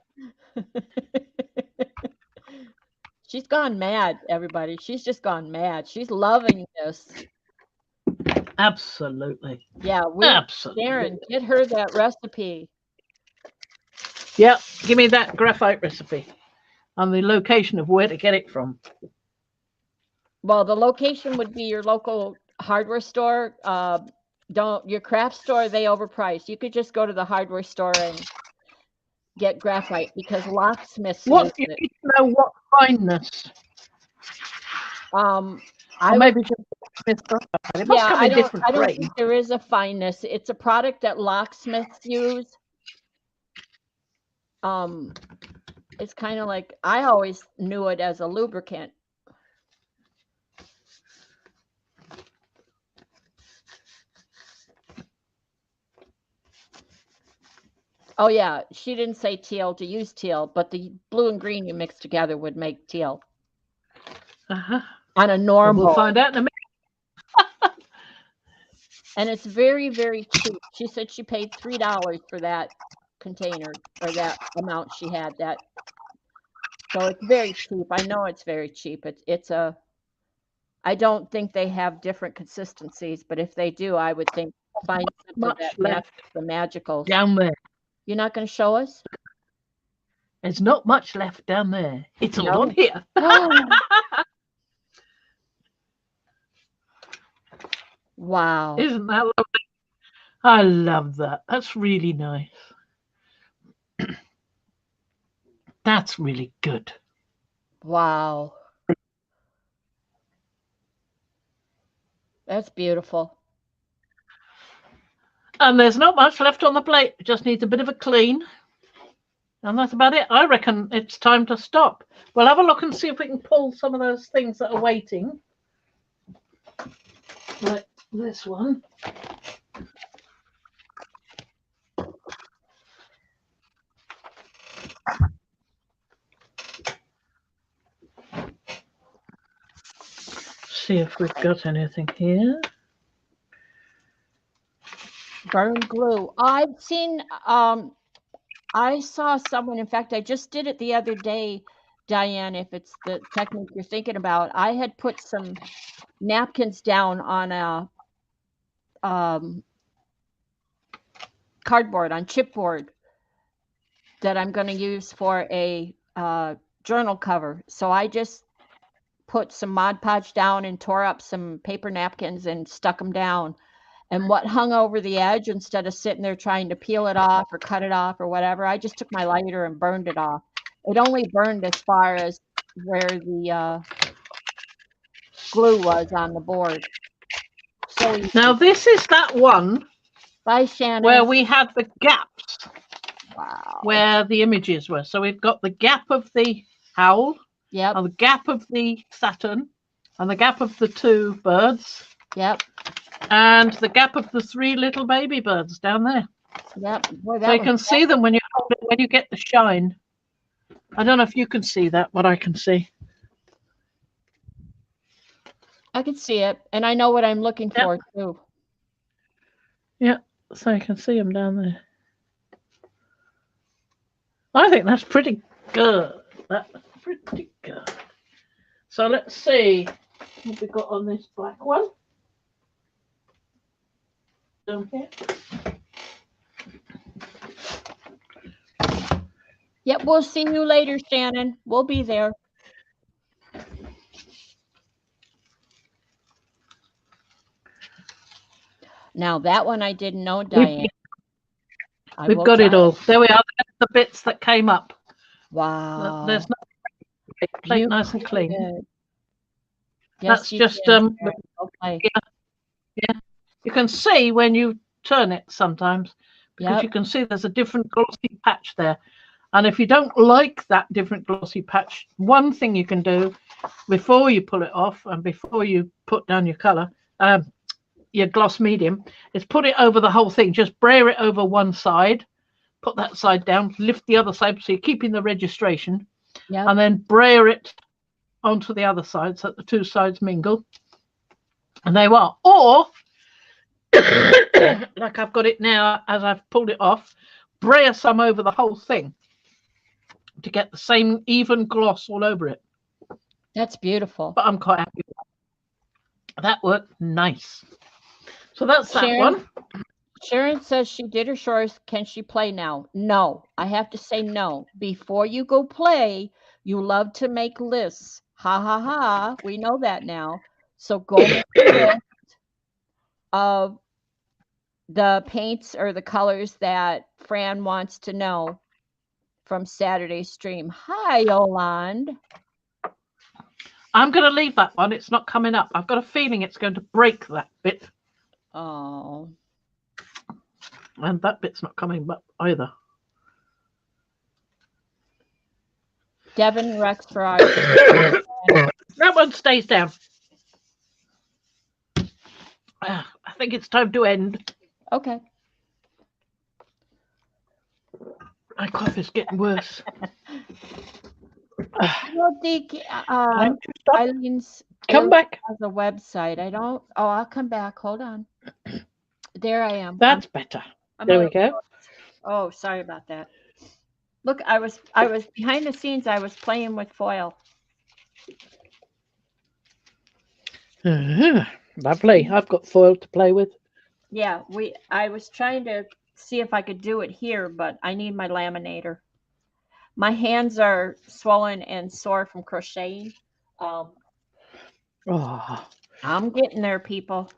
She's gone mad, everybody. She's just gone mad. She's loving this. Absolutely. Yeah, Absolutely. Sharon, get her that recipe. Yeah, give me that graphite recipe and the location of where to get it from. Well, the location would be your local hardware store. Your craft store, they overprice. You could just go to the hardware store and get graphite because locksmiths What use you it. need to know what fineness. I maybe just Smith graphite. It must come in different I don't grades. think there is a fineness. It's a product that locksmiths use. It's kind of like, I always knew it as a lubricant. Oh yeah, she didn't say teal to use teal, but the blue and green you mix together would make teal. Uh-huh. On a normal. We'll find out in a minute. And it's very, very cheap. She said she paid $3 for that container, or that amount she had. That, so it's very cheap. I know it's very cheap. I don't think they have different consistencies, but if they do, I would think find something Much that left matches the magicals. down there. You're not going to show us? There's not much left down there. It's all No? on here. Wow. Isn't that lovely? I love that. That's really nice. That's really good. Wow. That's beautiful. And there's not much left on the plate. It just needs a bit of a clean. And that's about it. I reckon it's time to stop. We'll have a look and see if we can pull some of those things that are waiting. Like this one. See if we've got anything here. Burn glue. I've seen, I saw someone, in fact, I just did it the other day, Diane, if it's the technique you're thinking about. I had put some napkins down on a cardboard, on chipboard, that I'm going to use for a journal cover. So I just put some Mod Podge down and tore up some paper napkins and stuck them down. And what hung over the edge, instead of sitting there trying to peel it off or cut it off or whatever, I just took my lighter and burned it off. It only burned as far as where the glue was on the board. So easy. Now this is that one Bye, Shannon. where we had the gaps. Wow. Where the images were. So we've got the gap of the owl, Yep. and the gap of the Saturn, and the gap of the two birds, Yep. and the gap of the three little baby birds down there. Yep. Boy, So you can see them when you hold it, when you get the shine. I don't know if you can see that, but I can see. I can see it, and I know what I'm looking Yep. for too. Yeah, so you can see them down there. I think that's pretty good. That's pretty good. So let's see what we got on this black one. Down here. Yep, we'll see you later, Shannon. We'll be there. Now that one I didn't know, Diane. We've got it all. There we are. There's the bits that came up. Wow. There's no plate You nice and clean. did. Yes, That's you just did, Okay. Yeah. You can see when you turn it sometimes because you can see there's a different glossy patch there. And if you don't like that different glossy patch, one thing you can do before you pull it off and before you put down your color, your gloss medium, is put it over the whole thing. Just brayer it over one side, put that side down, lift the other side so you're keeping the registration, and then brayer it onto the other side so that the two sides mingle. And there you are. Or, like I've got it now as I've pulled it off, brayer some over the whole thing to get the same even gloss all over it. That's beautiful. But I'm quite happy with that. That worked nice. So that's that one. Sharon says she did her chores. Can she play now? No, I have to say no. Before you go play, you love to make lists. Ha ha ha. We know that now. So go make a list of the paints or the colors that Fran wants to know from Saturday's stream. Hi, Yolande. I'm going to leave that one. It's not coming up. I've got a feeling it's going to break that bit. Oh. And that bit's not coming up either. Devin Rex for that one stays down. I think it's time to end. Okay. My cough is getting worse. Eileen's come back. Has a website. I don't. Oh, I'll come back. Hold on. There I am. That's better. There we go. Oh, sorry about that. Look, I was behind the scenes. I was playing with foil. Lovely. I've got foil to play with. Yeah, I was trying to see if I could do it here, but I need my laminator. My hands are swollen and sore from crocheting. I'm getting there, people.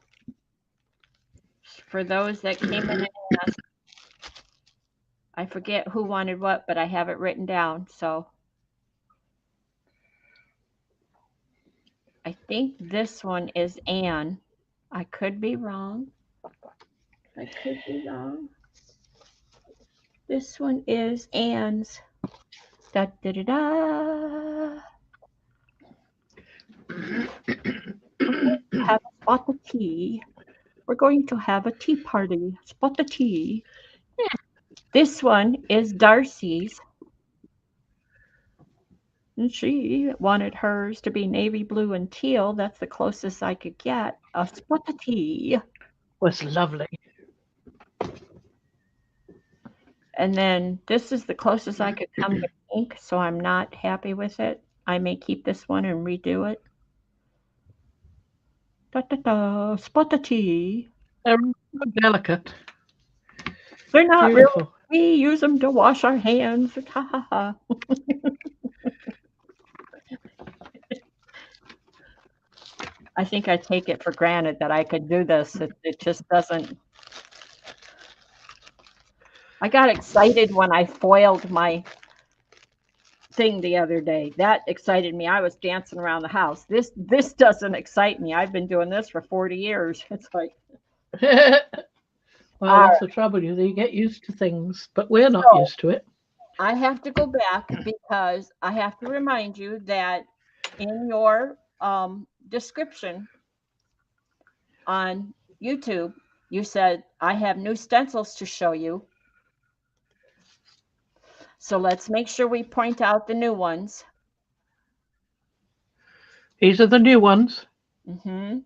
For those that came in and asked, I forget who wanted what, but I have it written down. So I think this one is Anne. I could be wrong. This one is Anne's. Da da da da. Have a spot of tea. We're going to have a tea party. Spot of tea. This one is Darcy's. And she wanted hers to be navy blue and teal. That's the closest I could get. A spot of tea. Was lovely. And then this is the closest I could come to pink, so I'm not happy with it. I may keep this one and redo it. Da da da, spot of tea. They're delicate. They're not beautiful. Really. We use them to wash our hands. Ha ha ha. I think I take it for granted that I could do this. It just doesn't. I got excited when I foiled my thing the other day. That excited me. I was dancing around the house. This doesn't excite me. I've been doing this for 40 years. It's like. Well, that's the trouble. You get used to things, but we're not used to it. I have to go back because I have to remind you that in your description on YouTube, you said, I have new stencils to show you. So let's make sure we point out the new ones. These are the new ones. Mm-hmm.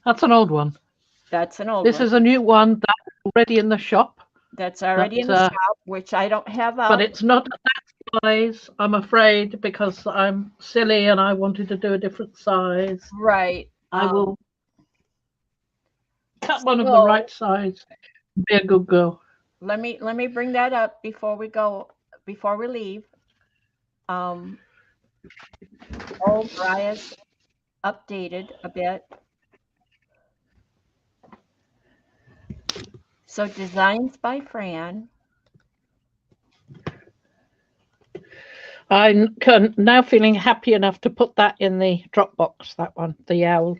That's an old one. That's an old This one. is a new one that's already in the shop. That's already in the shop, which I don't have out. But it's not that size, I'm afraid, because I'm silly and I wanted to do a different size. Right. I will cut one of the right size. Be a good girl. Let me bring that up before we leave. Mariah's updated a bit. So designs by Fran. I'm now feeling happy enough to put that in the Dropbox, that one, the owl.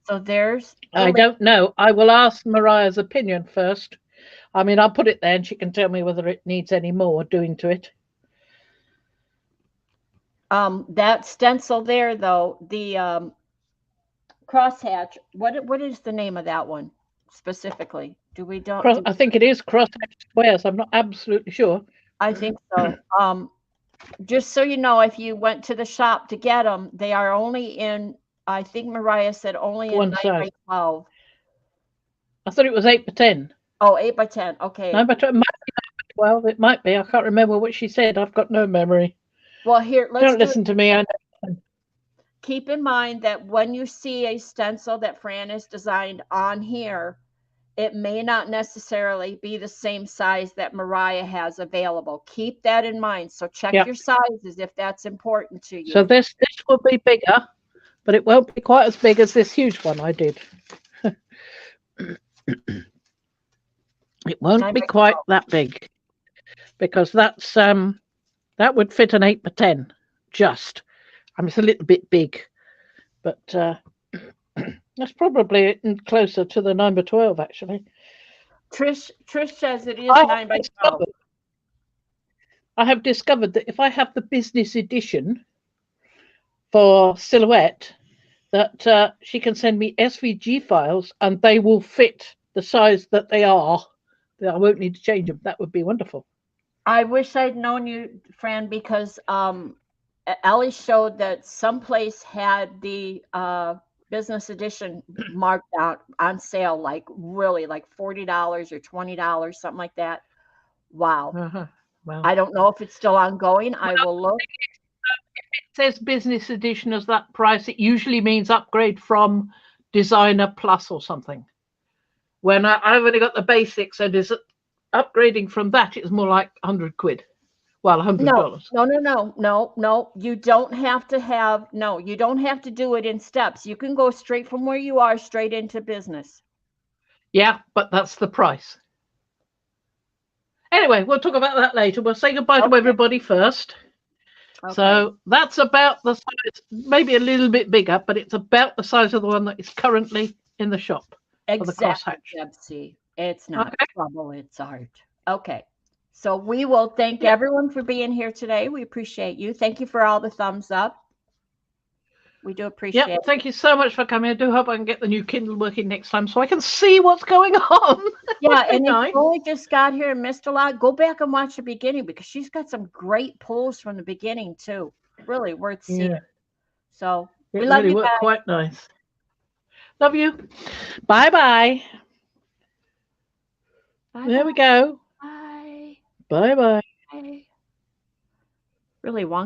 So there's I don't know. I will ask Mariah's opinion first. I mean, I'll put it there and she can tell me whether it needs any more doing to it. That stencil there, though, the crosshatch, what is the name of that one specifically? I think it is crosshatch squares. I'm not absolutely sure. I think so. Just so you know, if you went to the shop to get them, they are only in, I think Mariah said only in 9 by 12. I thought it was 8 by 10. Oh, 8 by 10. Okay. 9 by 12. It might be 9 by 12. It might be. I can't remember what she said. I've got no memory. Well, here, don't listen to me. I know. Keep in mind that when you see a stencil that Fran has designed on here, it may not necessarily be the same size that Mariah has available. Keep that in mind. So check your sizes if that's important to you. So this will be bigger, but it won't be quite as big as this huge one I did. It won't be quite that big because that's that would fit an 8 by 10 just. I mean, it's a little bit big, but that's probably closer to the 9 by 12 actually. Trish says it is 9 by 12. I have discovered that if I have the business edition for Silhouette, that she can send me SVG files and they will fit the size that they are. I won't need to change them. That would be wonderful. I wish I'd known you, Fran, because Ellie showed that someplace had the business edition marked out on sale, like really like $40 or $20, something like that. Wow. Wow. I don't know if it's still ongoing. I will look. If it says business edition as that price, it usually means upgrade from Designer Plus or something. When I've only got the basics, so upgrading from that is more like 100 quid. Well, $100. No. You don't have to you don't have to do it in steps. You can go straight from where you are straight into business. Yeah, but that's the price. Anyway, we'll talk about that later. We'll say goodbye to everybody first. Okay. So that's about the size, maybe a little bit bigger, but it's about the size of the one that is currently in the shop. Exactly, Debsy. It's not trouble, it's art. Okay. So we will thank everyone for being here today. We appreciate you. Thank you for all the thumbs up. We do appreciate it. Thank you so much for coming. I do hope I can get the new Kindle working next time so I can see what's going on. Yeah, and if you only just got here and missed a lot, go back and watch the beginning because she's got some great pulls from the beginning too. Really worth seeing. So we love you guys. Quite nice. Love you. Bye-bye. There we go. Bye. Bye-bye. Really wonky.